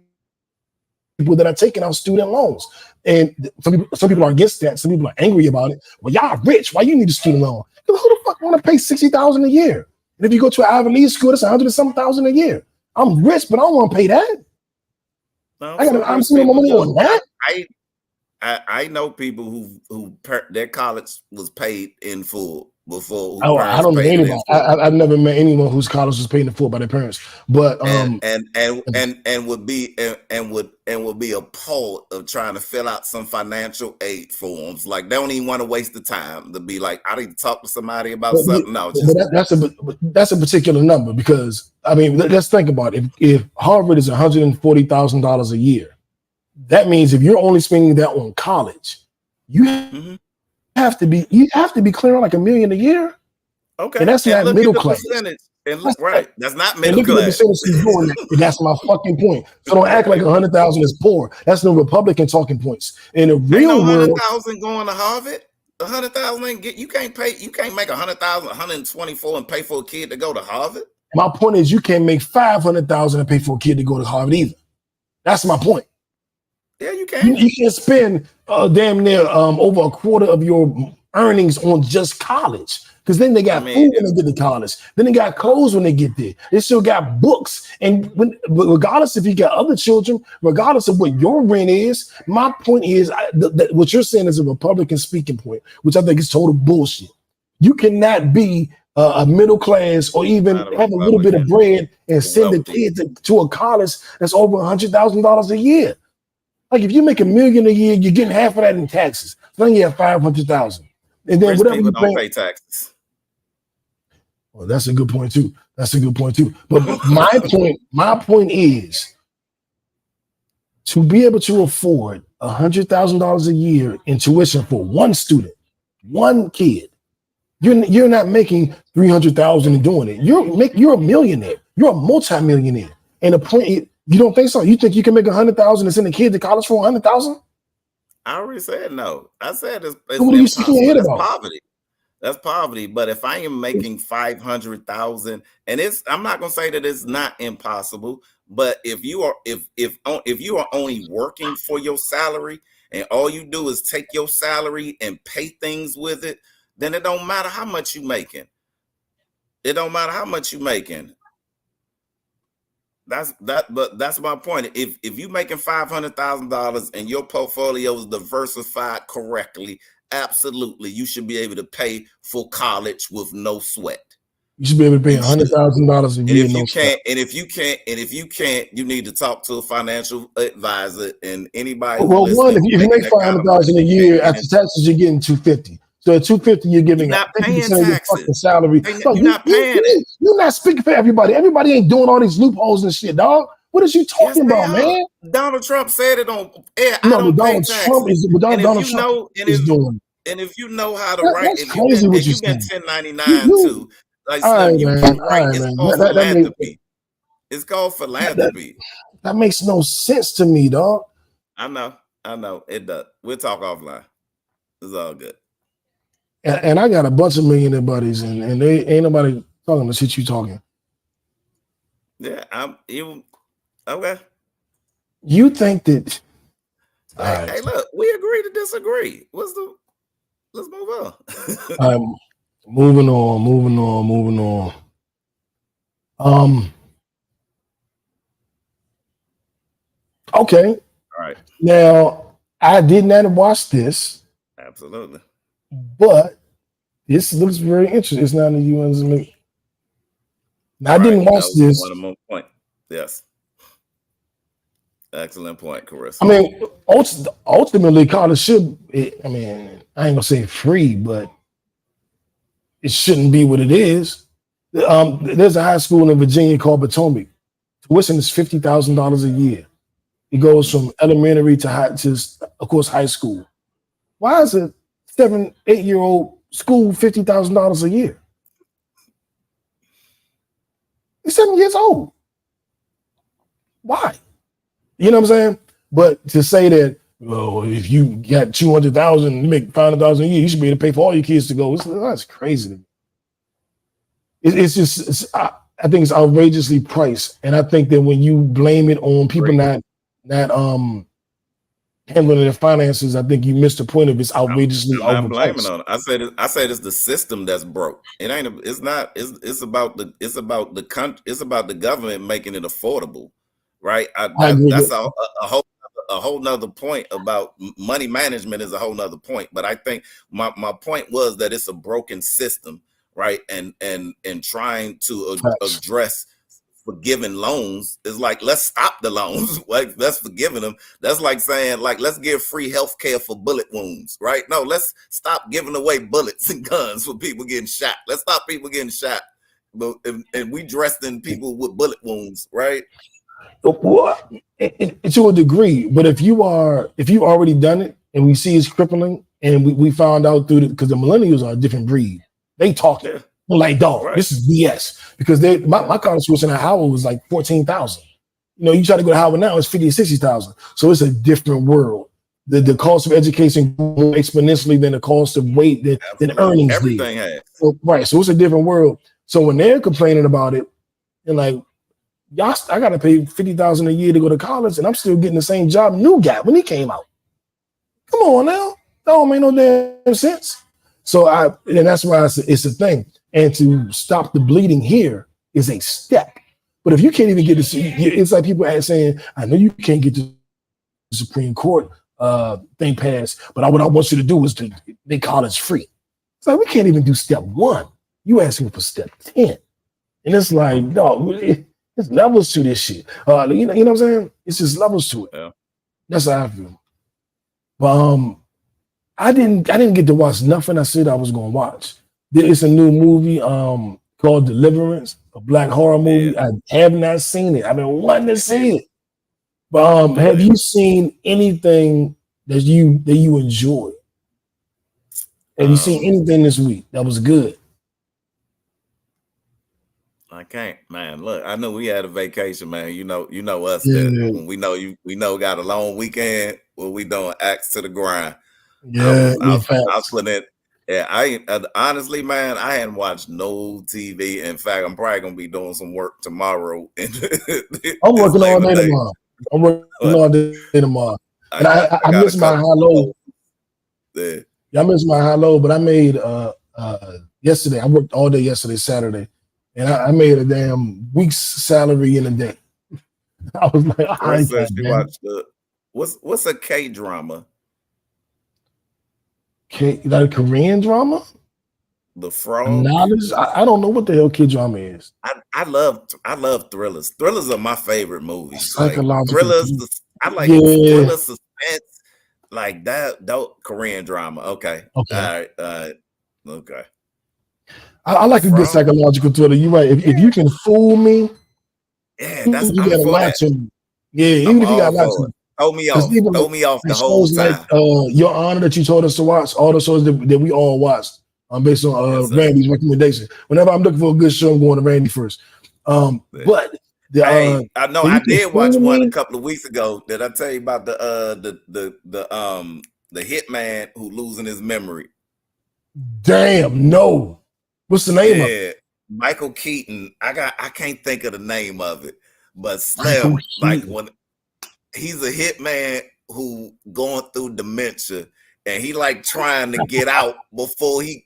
Speaker 4: that are taking out student loans. And some people are against that. Some people are angry about it. Well, y'all rich. Why you need a student loan? Who the fuck want to pay $60,000 a year? And if you go to an Ivy League school, that's $100,000 a year. I'm rich, but I don't want to pay that.
Speaker 1: No,
Speaker 4: I'm spending my money on that.
Speaker 1: I know people who their college was paid in full before.
Speaker 4: Oh, I don't know anybody. I've never met anyone whose college was paid in full by their parents. But
Speaker 1: and would be appalled of trying to fill out some financial aid forms. Like, they don't even want to waste the time to be like, I need to talk to somebody about something. No,
Speaker 4: that's a particular number, because I mean, let's think about it. If Harvard is $140,000 a year, that means if you're only spending that on college, you have to be clearing like $1 million a year.
Speaker 1: Okay,
Speaker 4: and that's not middle class.
Speaker 1: Right, that's not middle class.
Speaker 4: That's my fucking point. So don't act like 100,000 is poor. That's no Republican talking points. In the real world,
Speaker 1: 100,000 going to Harvard. 100,000 you can't make 100,000, 124 and pay for a kid to go to Harvard.
Speaker 4: My point is, you can't make 500,000 and pay for a kid to go to Harvard either. That's my point.
Speaker 1: Yeah, you can.
Speaker 4: You can't spend damn near over a quarter of your earnings on just college, because then they got food when they get to college. Then they got clothes when they get there. They still got books. And regardless if you got other children, regardless of what your rent is, my point is what you're saying is a Republican speaking point, which I think is total bullshit. You cannot be a middle class or even have a little bit of bread and send a kid to a college that's over $100,000 a year. Like, if you make $1 million a year, you're getting half of that in taxes. So then you have 500,000, and then whatever you
Speaker 1: pay taxes.
Speaker 4: Well, that's a good point too. But my point is, to be able to afford $100,000 a year in tuition for one student, one kid, you're not making $300,000 and doing it. You're a millionaire. You're a multimillionaire. And the point. You don't think so? You think you can make $100,000 and send a kid to college for $100,000?
Speaker 1: I already said no. I said it's
Speaker 4: what are you sticking your head about?
Speaker 1: Poverty. That's poverty. But if I am making 500,000, and I'm not gonna say that it's not impossible. But if you are only working for your salary, and all you do is take your salary and pay things with it, then it don't matter how much you making. It don't matter how much you making. But that's my point. If you're making $500,000 and your portfolio is diversified correctly, absolutely, you should be able to pay for college with no sweat.
Speaker 4: You should be able to pay $100,000 a year.
Speaker 1: And if you can't, you need to talk to a financial advisor and anybody.
Speaker 4: Well, if you make $500,000 a year after taxes, you're getting $250,000. So at $250,000, you're giving 50% of your fucking salary.
Speaker 1: You're not paying it.
Speaker 4: You're not speaking for everybody. Everybody ain't doing all these loopholes and shit, dog. What is you talking about, man?
Speaker 1: Donald Trump said it on air.
Speaker 4: No, Donald Trump is doing.
Speaker 1: And if you know how to write,
Speaker 4: if you've
Speaker 1: been 1099 too, like you can write. It's called philanthropy. It's called philanthropy.
Speaker 4: That makes no sense to me, dog.
Speaker 1: I know. It does. We'll talk offline. It's all good.
Speaker 4: And I got a bunch of millionaire buddies, and they ain't nobody talking the shit you talking.
Speaker 1: Yeah, okay.
Speaker 4: You think that?
Speaker 1: Hey, look, we agree to disagree. Let's move on.
Speaker 4: Moving on. Okay.
Speaker 1: All right.
Speaker 4: Now, I did not watch this.
Speaker 1: Absolutely.
Speaker 4: But this looks very interesting. It's not in the UN's. Now, I didn't watch this.
Speaker 1: One more point. Yes. Excellent point, Carissa.
Speaker 4: I mean, ultimately, college should. I mean, I ain't gonna say free, but it shouldn't be what it is. There's a high school in Virginia called Potomac tuition is $50,000 a year. It goes from elementary to of course, high school. Why is a 7, 8-year-old school $50,000 a year? He's 7 years old. Why? You know what I'm saying? But to say that, well, if you got 200,000, you make 500,000 a year, you should be able to pay for all your kids to go. That's crazy to me. I think it's outrageously priced, and I think that when you blame it on people not handling their finances, I think you missed the point of it's outrageously overpriced.
Speaker 1: I'm blaming on it. I said it's the system that's broke. It ain't. It's not. It's about the country. It's about the government making it affordable, right? That's a whole nother point about money management is a whole nother point. But I think my point was that it's a broken system, right? And trying to address forgiving loans is like, let's stop the loans. Like, let's forgiving them. That's like saying, like, let's give free health care for bullet wounds, right? No, let's stop giving away bullets and guns for people getting shot. Let's stop people getting shot. But and we dressed in people with bullet wounds, right?
Speaker 4: Well, to a degree, but if you've already done it and we see it's crippling, and we found out because the millennials are a different breed. They talk like, dog, right. This is BS. Because my college tuition at Howard was like 14,000. You know, you try to go to Howard now, it's 50 or 60,000. So it's a different world. The cost of education grew exponentially than the cost of weight than earnings.
Speaker 1: Everything has.
Speaker 4: So, right. So it's a different world. So when they're complaining about it, they're like, y'all, I gotta pay 50,000 a year to go to college, and I'm still getting the same job New got when he came out. Come on now. That don't make no damn sense. So and that's why it's a thing. And to stop the bleeding here is a step. But if you can't even get this, it's like people are saying, I know you can't get the Supreme Court thing passed, but what I want you to do is to make college free. It's like, we can't even do step 1. You asking for step 10. And it's like, no, there's levels to this shit. You know what I'm saying? It's just levels to it.
Speaker 1: Yeah.
Speaker 4: That's how I feel. But I didn't get to watch nothing I said I was gonna watch. It's a new movie called Deliverance, a black horror movie. Yeah. I have not seen it. I've been wanting to see it. But have you seen anything that you enjoyed? Have you seen anything this week that was good?
Speaker 1: I can't, man. Look, I know we had a vacation, man. You know us. That when we know got a long weekend. What we doing? Axe to the grind.
Speaker 4: Yeah,
Speaker 1: I was putting it. Yeah, honestly, man, I hadn't watched no TV. In fact, I'm probably gonna be doing some work tomorrow.
Speaker 4: I'm working all day tomorrow. I'm working all day tomorrow. And I missed my high-low. Yeah, I missed my high-low, but I made yesterday. I worked all day yesterday, Saturday, and I made a damn week's salary in a day. I was like,
Speaker 1: what's a K-drama?
Speaker 4: That a Korean drama?
Speaker 1: The Frog.
Speaker 4: Knowledge? I don't know what the hell K-drama is.
Speaker 1: I love thrillers. Thrillers are my favorite movies.
Speaker 4: Psychological
Speaker 1: thrillers. I like thriller, suspense, like that Korean drama. Okay. All right. Okay.
Speaker 4: I like a good psychological thriller. You're right. If you can fool me,
Speaker 1: yeah, that's
Speaker 4: you gotta watch him. Yeah, even if you got lots of.
Speaker 1: Throw me off the whole time.
Speaker 4: Like, Your Honor that you told us to watch, all the shows that we all watched, based on Randy's recommendation. Whenever I'm looking for a good show, I'm going to Randy first. But
Speaker 1: I know I did watch one a couple of weeks ago. Did I tell you about the hitman who losing his memory?
Speaker 4: Damn, no. What's the name of it?
Speaker 1: Michael Keaton. I can't think of the name of it, but Slim, like when. He's a hitman who going through dementia, and he like trying to get out before he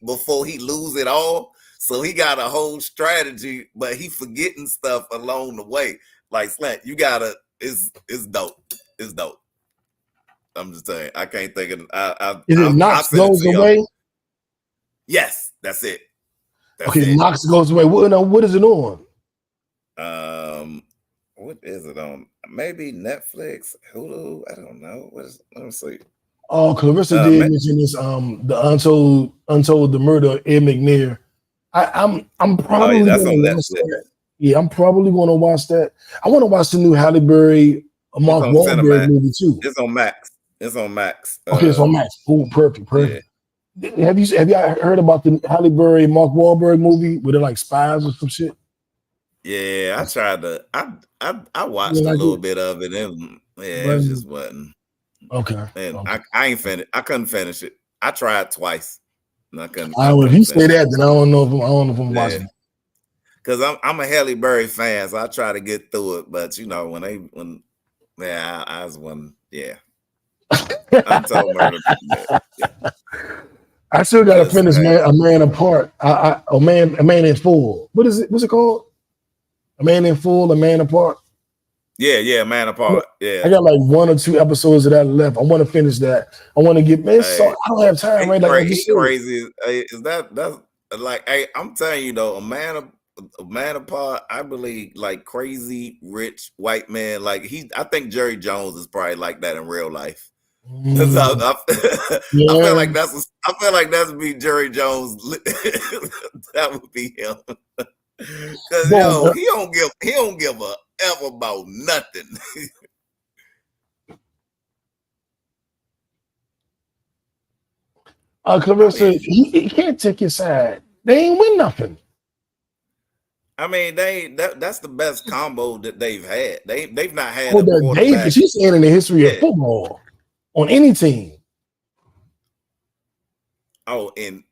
Speaker 1: lose it all. So he got a whole strategy, but he forgetting stuff along the way. Like Slant, you gotta. It's dope. It's dope. I'm just saying. I can't think of.
Speaker 4: Is it Knox Goes Away?
Speaker 1: Yes, that's it.
Speaker 4: Knox Goes Away. What is it on?
Speaker 1: What is it on? Maybe Netflix, Hulu. I don't know. Let me see.
Speaker 4: Oh, Clarissa did mention this. The Untold the Murder of Ed McNair. I'm probably
Speaker 1: that's on Netflix.
Speaker 4: Yeah, I'm probably going to watch that. I want to watch the new Halle Berry, Mark
Speaker 1: on
Speaker 4: Wahlberg
Speaker 1: Cinemax.
Speaker 4: movie too.
Speaker 1: It's on Max. It's on Max.
Speaker 4: Okay, it's on Max. Oh, perfect.
Speaker 1: Yeah.
Speaker 4: Have you heard about the Halle Berry, Mark Wahlberg movie where they're like spies or some shit?
Speaker 1: Yeah, I tried to. I watched
Speaker 4: You
Speaker 1: a
Speaker 4: like
Speaker 1: little
Speaker 4: it?
Speaker 1: bit of it, and yeah,
Speaker 4: But,
Speaker 1: it just wasn't.
Speaker 4: okay.
Speaker 1: And
Speaker 4: Okay.
Speaker 1: I ain't finished. I couldn't finish it. I tried twice. And I couldn't.
Speaker 4: If you say that, then I don't know if I'm watching.
Speaker 1: Because I'm a Halle Berry fan, so I try to get through it. But you know, I was one. Yeah, Untold Murder. Yeah.
Speaker 4: I still got to finish A Man Apart. A Man in Full. What is it? What's it called? A Man in Full, A Man Apart.
Speaker 1: Yeah, Man Apart. Yeah,
Speaker 4: I got like 1 or 2 episodes of that left. I want to finish that. I want to get. Man, I don't have time, right? Like
Speaker 1: he's crazy. Is that's like? Hey, I'm telling you though, A Man Apart. I believe like crazy rich white man. Like I think Jerry Jones is probably like that in real life. I feel like that's be Jerry Jones. That would be him. Cause he don't give a F about nothing.
Speaker 4: Clarissa, he can't take his side. They ain't win nothing.
Speaker 1: I mean, that's the best combo that they've had. They've not had
Speaker 4: a quarterback. She's saying in the history of football on any team.
Speaker 1: Oh, in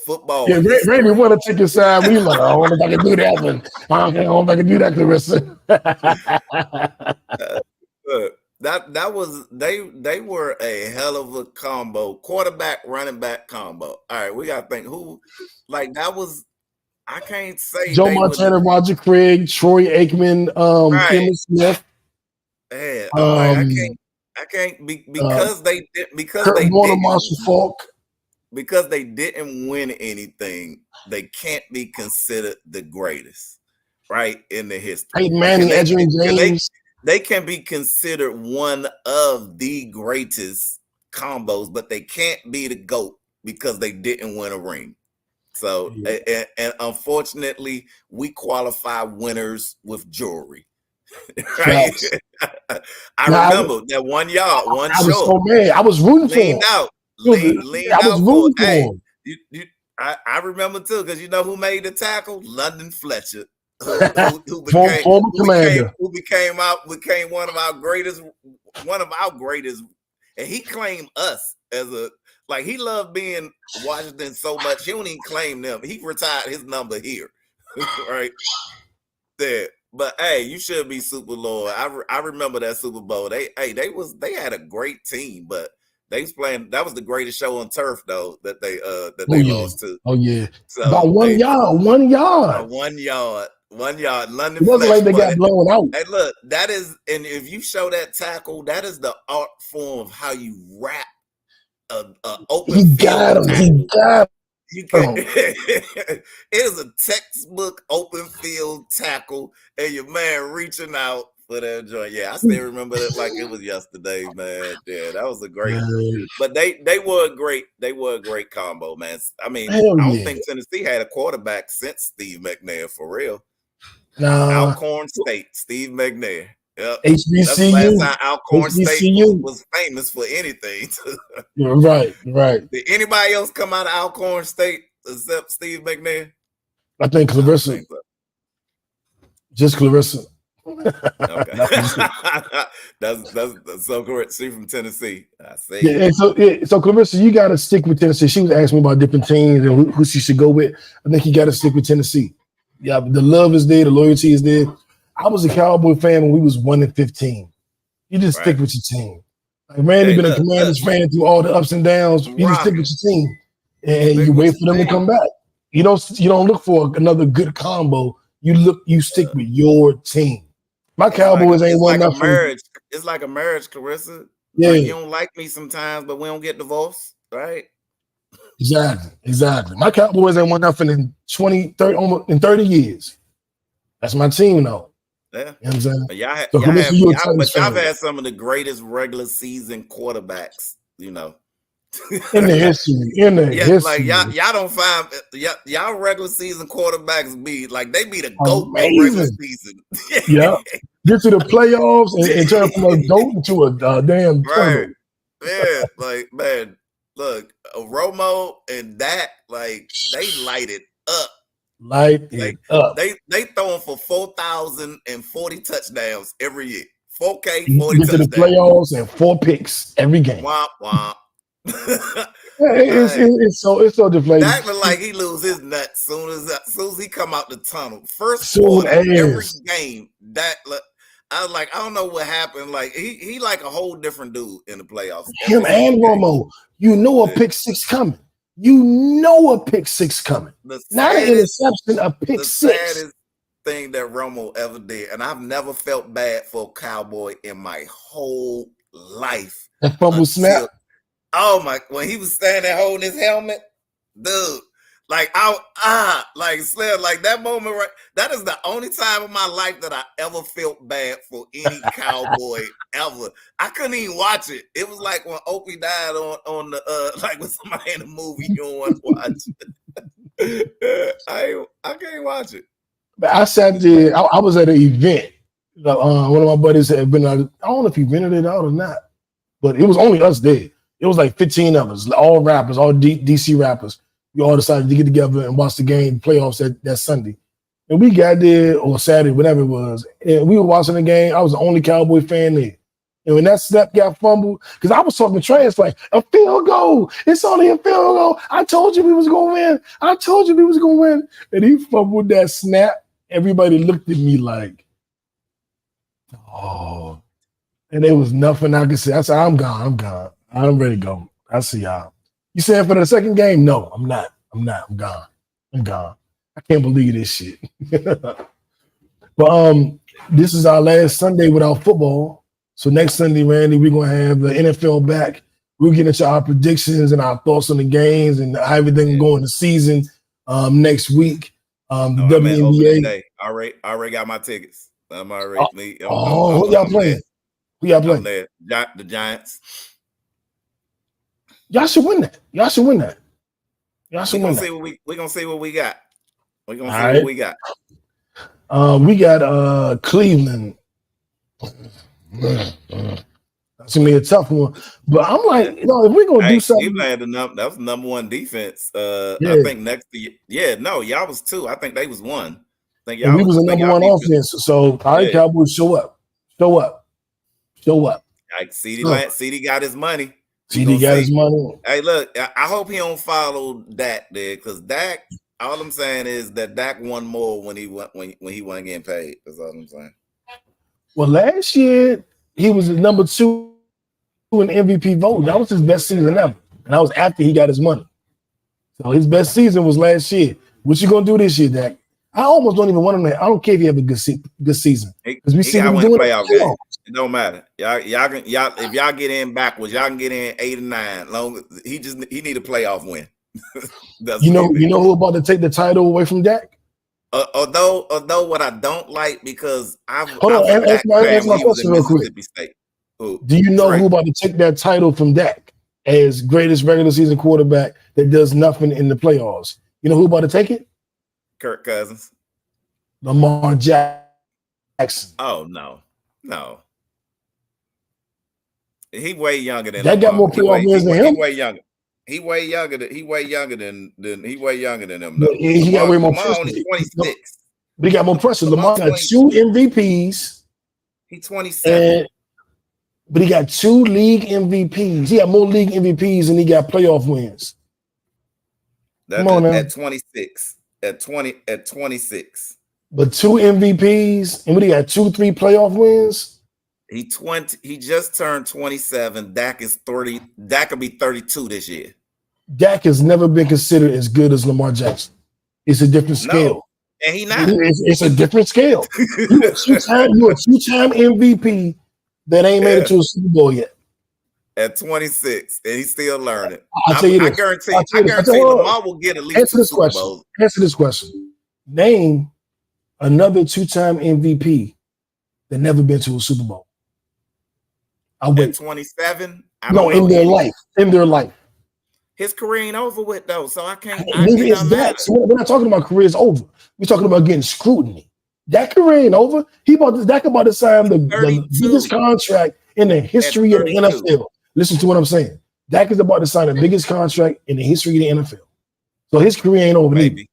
Speaker 1: football.
Speaker 4: Yeah, Randy want to take his side. We like, I don't know if I can do that one. I don't know if I can do that, Clarissa.
Speaker 1: That was they were a hell of a combo, quarterback running back combo. All right, we gotta think who like that was. I can't say
Speaker 4: Joe Montana, Roger Craig, Troy Aikman, Emmitt Smith.
Speaker 1: Yeah, I can't because they
Speaker 4: Warner, Marshall Faulk.
Speaker 1: Because they didn't win anything, they can't be considered the greatest, right, in the history.
Speaker 4: Peyton Manning, Edgerrin James.
Speaker 1: They can be considered one of the greatest combos, but they can't be the GOAT because they didn't win a ring. So, and unfortunately, we qualify winners with jewelry. Right? I remember that 1 yard, one
Speaker 4: I
Speaker 1: show.
Speaker 4: Was so mad. I was rooting for him.
Speaker 1: Leaned out for him. I remember too, because you know who made the tackle? London Fletcher, who became one of our greatest, and he claimed us as he loved being Washington so much. He don't even claim them. He retired his number here, right there. But hey, you should be super loyal. I remember that Super Bowl. They had a great team, but they was playing. That was the greatest show on turf, though, that they lost to.
Speaker 4: Oh yeah,
Speaker 1: so
Speaker 4: about 1 yard. 1 yard.
Speaker 1: 1 yard. 1 yard. London.
Speaker 4: It wasn't like they got blown out.
Speaker 1: Hey, look, that is, and if you show that tackle, that is the art form of how you wrap a open.
Speaker 4: He got him. He got him.
Speaker 1: You can it is a textbook open field tackle, and your man reaching out for that joint. Yeah, I still remember it like it was yesterday, man. Yeah, that was a great. But they were a great combo, man. I mean, I don't think Tennessee had a quarterback since Steve McNair for real. Alcorn State, Steve McNair. Yep.
Speaker 4: HBCU.
Speaker 1: That's the last time Alcorn State was famous for anything.
Speaker 4: Right.
Speaker 1: Did anybody else come out of Alcorn State except Steve McNair?
Speaker 4: I think Clarissa. Just Clarissa.
Speaker 1: Okay. that's so correct. She from Tennessee. I see.
Speaker 4: Yeah, so Clarissa, you got to stick with Tennessee. She was asking me about different teams and who she should go with. I think you got to stick with Tennessee. Yeah, the love is there, the loyalty is there. I was a Cowboy fan when we was 1-15. You just stick with your team. Like Randy been a Commanders fan through all the ups and downs. You just stick with your team, and you wait for them to come back. You don't look for another good combo. You stick with your team. My Cowboys ain't won nothing.
Speaker 1: It's like a marriage, Clarissa.
Speaker 4: Yeah,
Speaker 1: like you don't like me sometimes, but we don't get divorced, right?
Speaker 4: Exactly. My Cowboys ain't won nothing in 30 years. That's my team, though.
Speaker 1: Yeah,
Speaker 4: you know what I'm saying?
Speaker 1: Y'all have had some of the greatest regular season quarterbacks, you know,
Speaker 4: In the history.
Speaker 1: Like y'all don't find y'all regular season quarterbacks be like they be the GOAT of regular
Speaker 4: Amazing.
Speaker 1: season.
Speaker 4: Yeah. Get to the playoffs and turn from a GOAT into a damn
Speaker 1: Right.
Speaker 4: tournament.
Speaker 1: Yeah, like man, look, Romo and Dak, like they light it up.
Speaker 4: Light
Speaker 1: Like
Speaker 4: it up.
Speaker 1: they throwing for 4,040 touchdowns every year. 4K,
Speaker 4: You
Speaker 1: 40
Speaker 4: get to the
Speaker 1: touchdowns.
Speaker 4: playoffs and 4 picks every game.
Speaker 1: Womp womp.
Speaker 4: It's so deflating.
Speaker 1: Dak look like he lose his nuts soon as he come out the tunnel. First
Speaker 4: Soon
Speaker 1: quarter, every
Speaker 4: as.
Speaker 1: game, Dak look. I was like, I don't know what happened. Like he like a whole different dude in the playoffs.
Speaker 4: Him and Romo, you know a pick six coming. You know a pick six coming. Not an interception, a pick six.
Speaker 1: The saddest thing that Romo ever did, and I've never felt bad for a Cowboy in my whole life.
Speaker 4: That fumble snap.
Speaker 1: Oh my! When he was standing there holding his helmet, dude. Like like Slim, like that moment, right? That is the only time in my life that I ever felt bad for any Cowboy ever. I couldn't even watch it. It was like when Opie died on the like with somebody in a movie you don't want to watch it. I can't watch it.
Speaker 4: But I sat there. I was at an event. One of my buddies had been. I don't know if he rented it out or not, but it was only us there. It was like 15 of us, all rappers, all DC rappers. We all decided to get together and watch the game playoffs that Sunday. And we got there, or Saturday, whatever it was, and we were watching the game. I was the only Cowboy fan there. And when that snap got fumbled, because I was talking trash like, a field goal. It's only a field goal. I told you we was going to win. I told you we was going to win. And he fumbled that snap. Everybody looked at me like, oh. And there was nothing I could say. I said, I'm gone. I'm ready to go. I see y'all. You saying for the second game? No, I'm not. I'm gone. I can't believe this shit. But this is our last Sunday without football. So next Sunday, Randy, we're gonna have the NFL back. We'll get into our predictions and our thoughts on the games and how everything going the season next week. The WNBA.
Speaker 1: I already got my tickets. I'm already.
Speaker 4: Who y'all playing? Who y'all playing?
Speaker 1: The Giants.
Speaker 4: Y'all should win that. We're
Speaker 1: gonna see what we got. We're gonna see what we got.
Speaker 4: We got Cleveland. That's gonna be a tough one. But I'm like, if we're gonna do something.
Speaker 1: Cleveland that was number one defense. I think next year. Y'all was 2. I think they was 1. I think y'all
Speaker 4: we was a number 1 offense. So all right, Cowboys, show up.
Speaker 1: Like CD got his money.
Speaker 4: CD got his money.
Speaker 1: Hey, look, I hope he don't follow Dak there, because Dak. All I'm saying is that Dak won more when he wasn't getting paid. That's all I'm saying.
Speaker 4: Well, last year he was number 2 in MVP vote. That was his best season ever, and that was after he got his money. So his best season was last year. What you gonna do this year, Dak? I almost don't even want him to. I don't care if he have a good season, because we see him doing
Speaker 1: playoff. It don't matter. Y'all if y'all get in backwards, y'all can get in 8 and 9. Long he need a playoff win.
Speaker 4: you know who about to take the title away from Dak?
Speaker 1: Although what I don't like, because answer
Speaker 4: my question real quick. Do you know who about to take that title from Dak as greatest regular season quarterback that does nothing in the playoffs? You know who about to take it?
Speaker 1: Kirk Cousins.
Speaker 4: Lamar Jackson.
Speaker 1: Oh no. He way younger than
Speaker 4: that. Got more playoff wins than him.
Speaker 1: He way younger than him.
Speaker 4: Though. He got way more pressure.
Speaker 1: Only 26.
Speaker 4: But he got more pressure. Lamar got 2 MVPs.
Speaker 1: He's 27.
Speaker 4: But he got 2 league MVPs. He got more league MVPs than he got playoff wins.
Speaker 1: Come on now. At 26. At 26.
Speaker 4: But 2 MVPs, and what he got 2-3 playoff wins.
Speaker 1: He just turned 27. Dak is 30. Dak will be 32 this year.
Speaker 4: Dak has never been considered as good as Lamar Jackson. It's a different scale.
Speaker 1: No, and he not.
Speaker 4: It's a different scale. You're a 2-time MVP that ain't made it to a Super Bowl yet.
Speaker 1: At 26, and he's still learning.
Speaker 4: I guarantee
Speaker 1: Lamar will get at least 2 Super Bowls.
Speaker 4: Answer this question. Name another 2-time MVP that never been to a Super Bowl.
Speaker 1: At 27?
Speaker 4: In their life.
Speaker 1: His career ain't over with though, so I can't.
Speaker 4: Maybe
Speaker 1: It
Speaker 4: it's
Speaker 1: doesn't
Speaker 4: that.
Speaker 1: matter.
Speaker 4: So we're not talking about careers over. We're talking about getting scrutiny. That career ain't over. Dak about to sign the
Speaker 1: 32
Speaker 4: biggest contract in the
Speaker 1: at
Speaker 4: history of the
Speaker 1: 32.
Speaker 4: NFL. Listen to what I'm saying. Dak is about to sign the biggest contract in the history of the NFL. So his career ain't over either.
Speaker 1: Maybe.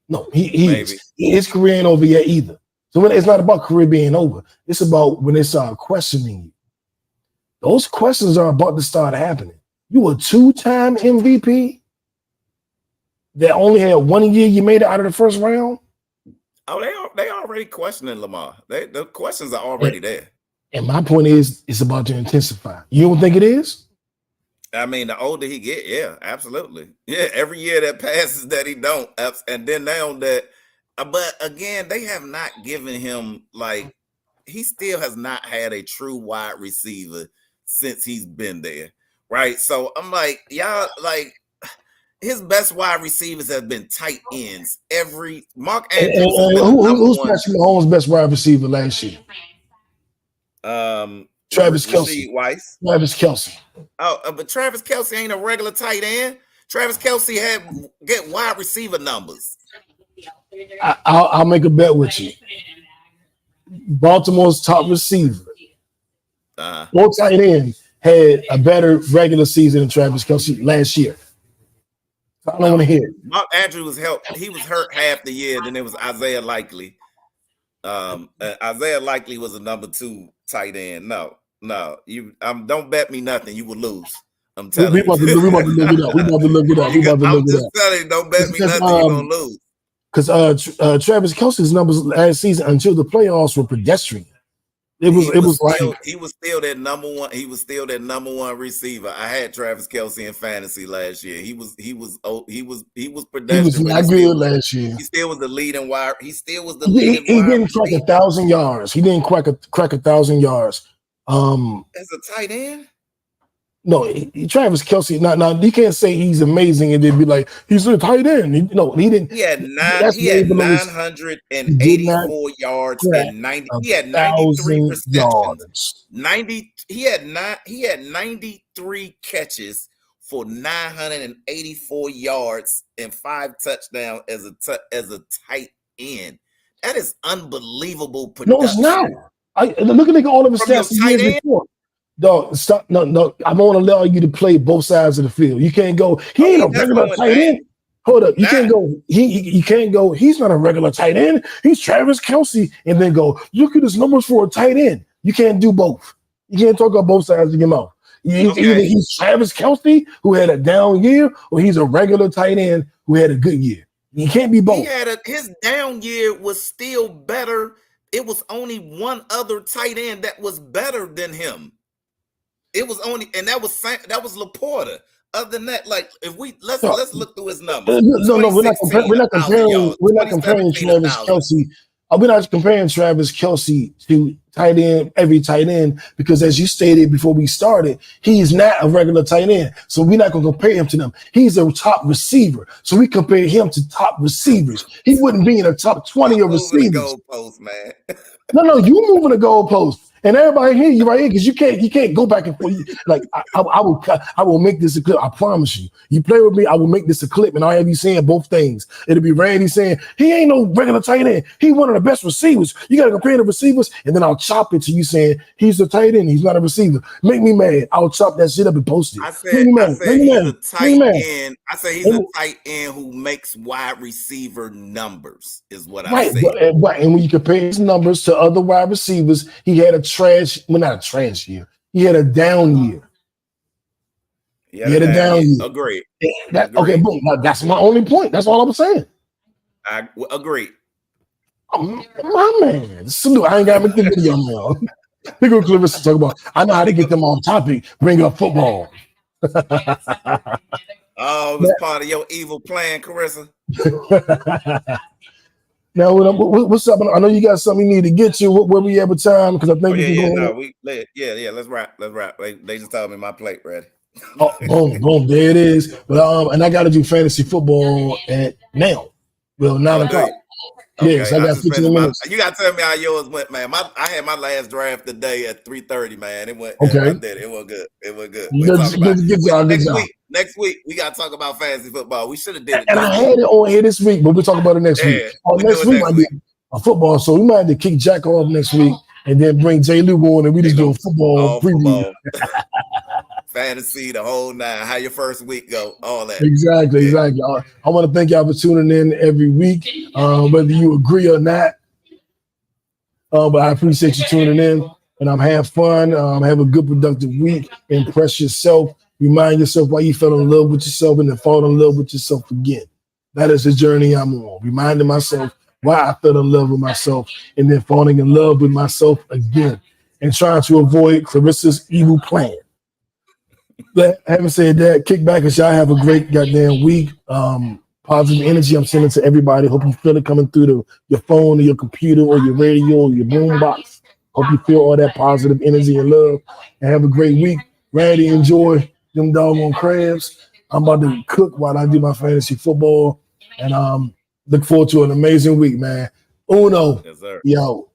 Speaker 4: No, he
Speaker 1: Maybe.
Speaker 4: is. His career ain't over yet either. So it's not about career being over. It's about when they start questioning you. Those questions are about to start happening. You a 2-time MVP that only had 1 year you made it out of the first round?
Speaker 1: Oh, they already questioning Lamar. The questions are already there.
Speaker 4: And my point is, it's about to intensify. You don't think it is?
Speaker 1: I mean, the older he get, yeah, absolutely. Yeah, every year that passes that he don't. And then now that, but again, they have not given him, like, he still has not had a true wide receiver since he's been there, right? So I'm like, y'all, like, his best wide receivers have been tight ends. Mark Andrews has been the number
Speaker 4: Who's
Speaker 1: one.
Speaker 4: Patrick Mahomes' best wide receiver last year? Travis Kelce.
Speaker 1: Weiss.
Speaker 4: Travis Kelce.
Speaker 1: Oh, but Travis Kelce ain't a regular tight end. Travis Kelce get wide receiver numbers.
Speaker 4: I'll make a bet with you. Baltimore's top receiver, both tight end, had a better regular season than Travis Kelce last year. So I don't want to hear it.
Speaker 1: Mark Andrews was he was hurt half the year. Then it was Isaiah Likely. Isaiah Likely was a number 2 tight end. No, you don't bet me nothing. You will lose. I'm telling you.
Speaker 4: We about to look it up.
Speaker 1: I'm just telling you, don't bet me nothing. You're gonna lose.
Speaker 4: Because Travis Kelce's numbers last season until the playoffs were pedestrian. He was
Speaker 1: still that number one. He was still that number 1 receiver. I had Travis Kelce in fantasy last year. He was pedestrian.
Speaker 4: He was not good last year.
Speaker 1: He still was the leading wire. He still was the
Speaker 4: He
Speaker 1: leading wire.
Speaker 4: didn't crack 1,000 yards. He didn't crack 1,000 yards.
Speaker 1: As a tight end.
Speaker 4: No, Travis Kelce. Now you can't say he's amazing and then be like he's a tight end. He didn't.
Speaker 1: He had 984 yards and 90. He had 93 receptions. 90. He had 93 catches for 984 yards and 5 touchdowns as a tight end. That is unbelievable production.
Speaker 4: No, it's not. Look at all of his stats the years before. Dog, stop! No, I won't allow you to play both sides of the field. You can't go. He ain't a regular tight end. Hold up, you can't go. You can't go. He's not a regular tight end. He's Travis Kelce, and then go look at his numbers for a tight end. You can't do both. You can't talk about both sides of your mouth. Either he's Travis Kelce who had a down year, or he's a regular tight end who had a good year. You can't be both.
Speaker 1: His down year was still better. It was only one other tight end that was better than him. It was only, and that was Laporta. Other than that, like if let's look through his numbers.
Speaker 4: No, we're not comparing Travis Kelce. We're not comparing Travis Kelce to every tight end, because as you stated before we started, he's not a regular tight end. So we're not going to compare him to them. He's a top receiver. So we compare him to top receivers. He wouldn't be in the top 20 of receivers.
Speaker 1: Goalpost, man.
Speaker 4: No, you moving the goalpost. And everybody hear you right here, because you can't go back and forth. Like I will make this a clip. I promise you. You play with me, I will make this a clip, and I'll have you saying both things. It'll be Randy saying he ain't no regular tight end. He's one of the best receivers. You got to compare the receivers, and then I'll chop it to you saying he's a tight end. He's not a receiver. Make me mad. I'll chop that shit up and post it.
Speaker 1: I say he's a tight end. I say he's a tight end who makes wide receiver numbers. Is what I say.
Speaker 4: But and when you compare his numbers to other wide receivers, he had not a trash year. He had a down year. He had a down year.
Speaker 1: Agreed.
Speaker 4: Okay, boom. Now, that's my only point. That's all I'm saying.
Speaker 1: I agree.
Speaker 4: My man, salute. I ain't got to make the video now. Look what Clarissa talk about. I know how to get them on topic. Bring up football.
Speaker 1: Oh, it's part of your evil plan, Clarissa.
Speaker 4: Now, what's up? I know you got something you need to get to. Where we have a time? Because I think we can go.
Speaker 1: Let's wrap. They just told me my plate ready.
Speaker 4: Oh, boom, there it is. But and I got to do fantasy football at now. Well, 9 o'clock. Yes, I
Speaker 1: I
Speaker 4: got
Speaker 1: just
Speaker 4: 15
Speaker 1: finished my.
Speaker 4: minutes.
Speaker 1: You gotta tell me how yours went, man. I had my last draft today at 3:30, man. It went.
Speaker 4: Okay.
Speaker 1: I did. It was good. It was good.
Speaker 4: Good,
Speaker 1: We'll talk about
Speaker 4: good job, good
Speaker 1: next
Speaker 4: job.
Speaker 1: week. Next week we gotta talk about fantasy football. We should have did it
Speaker 4: And
Speaker 1: this
Speaker 4: I
Speaker 1: week.
Speaker 4: had it on here this week, but we'll talk about it next week.
Speaker 1: Yeah,
Speaker 4: Oh,
Speaker 1: we
Speaker 4: next
Speaker 1: do it
Speaker 4: week
Speaker 1: next
Speaker 4: might
Speaker 1: week.
Speaker 4: be a football, so we might have to kick Jack off next week and then bring Jay Luke on and we just do a football
Speaker 1: All
Speaker 4: preview.
Speaker 1: football. Fantasy, the whole nine. How your first week go? All that.
Speaker 4: Exactly,
Speaker 1: Yeah.
Speaker 4: exactly. I want to thank y'all for tuning in every week, whether you agree or not. But I appreciate you tuning in, and I'm having fun. Have a good, productive week. Impress yourself. Remind yourself why you fell in love with yourself, and then fall in love with yourself again. That is the journey I'm on. Reminding myself why I fell in love with myself, and then falling in love with myself again, and trying to avoid Clarissa's evil plan. But having said that, Kickbackers, y'all have a great goddamn week. Positive energy I'm sending to everybody. Hope you feel it coming through your phone or your computer or your radio or your boom box. Hope you feel all that positive energy and love. And have a great week. Randy, enjoy them doggone crabs. I'm about to cook while I do my fantasy football. And look forward to an amazing week, man. Uno.
Speaker 1: Yes, sir.
Speaker 4: Yo.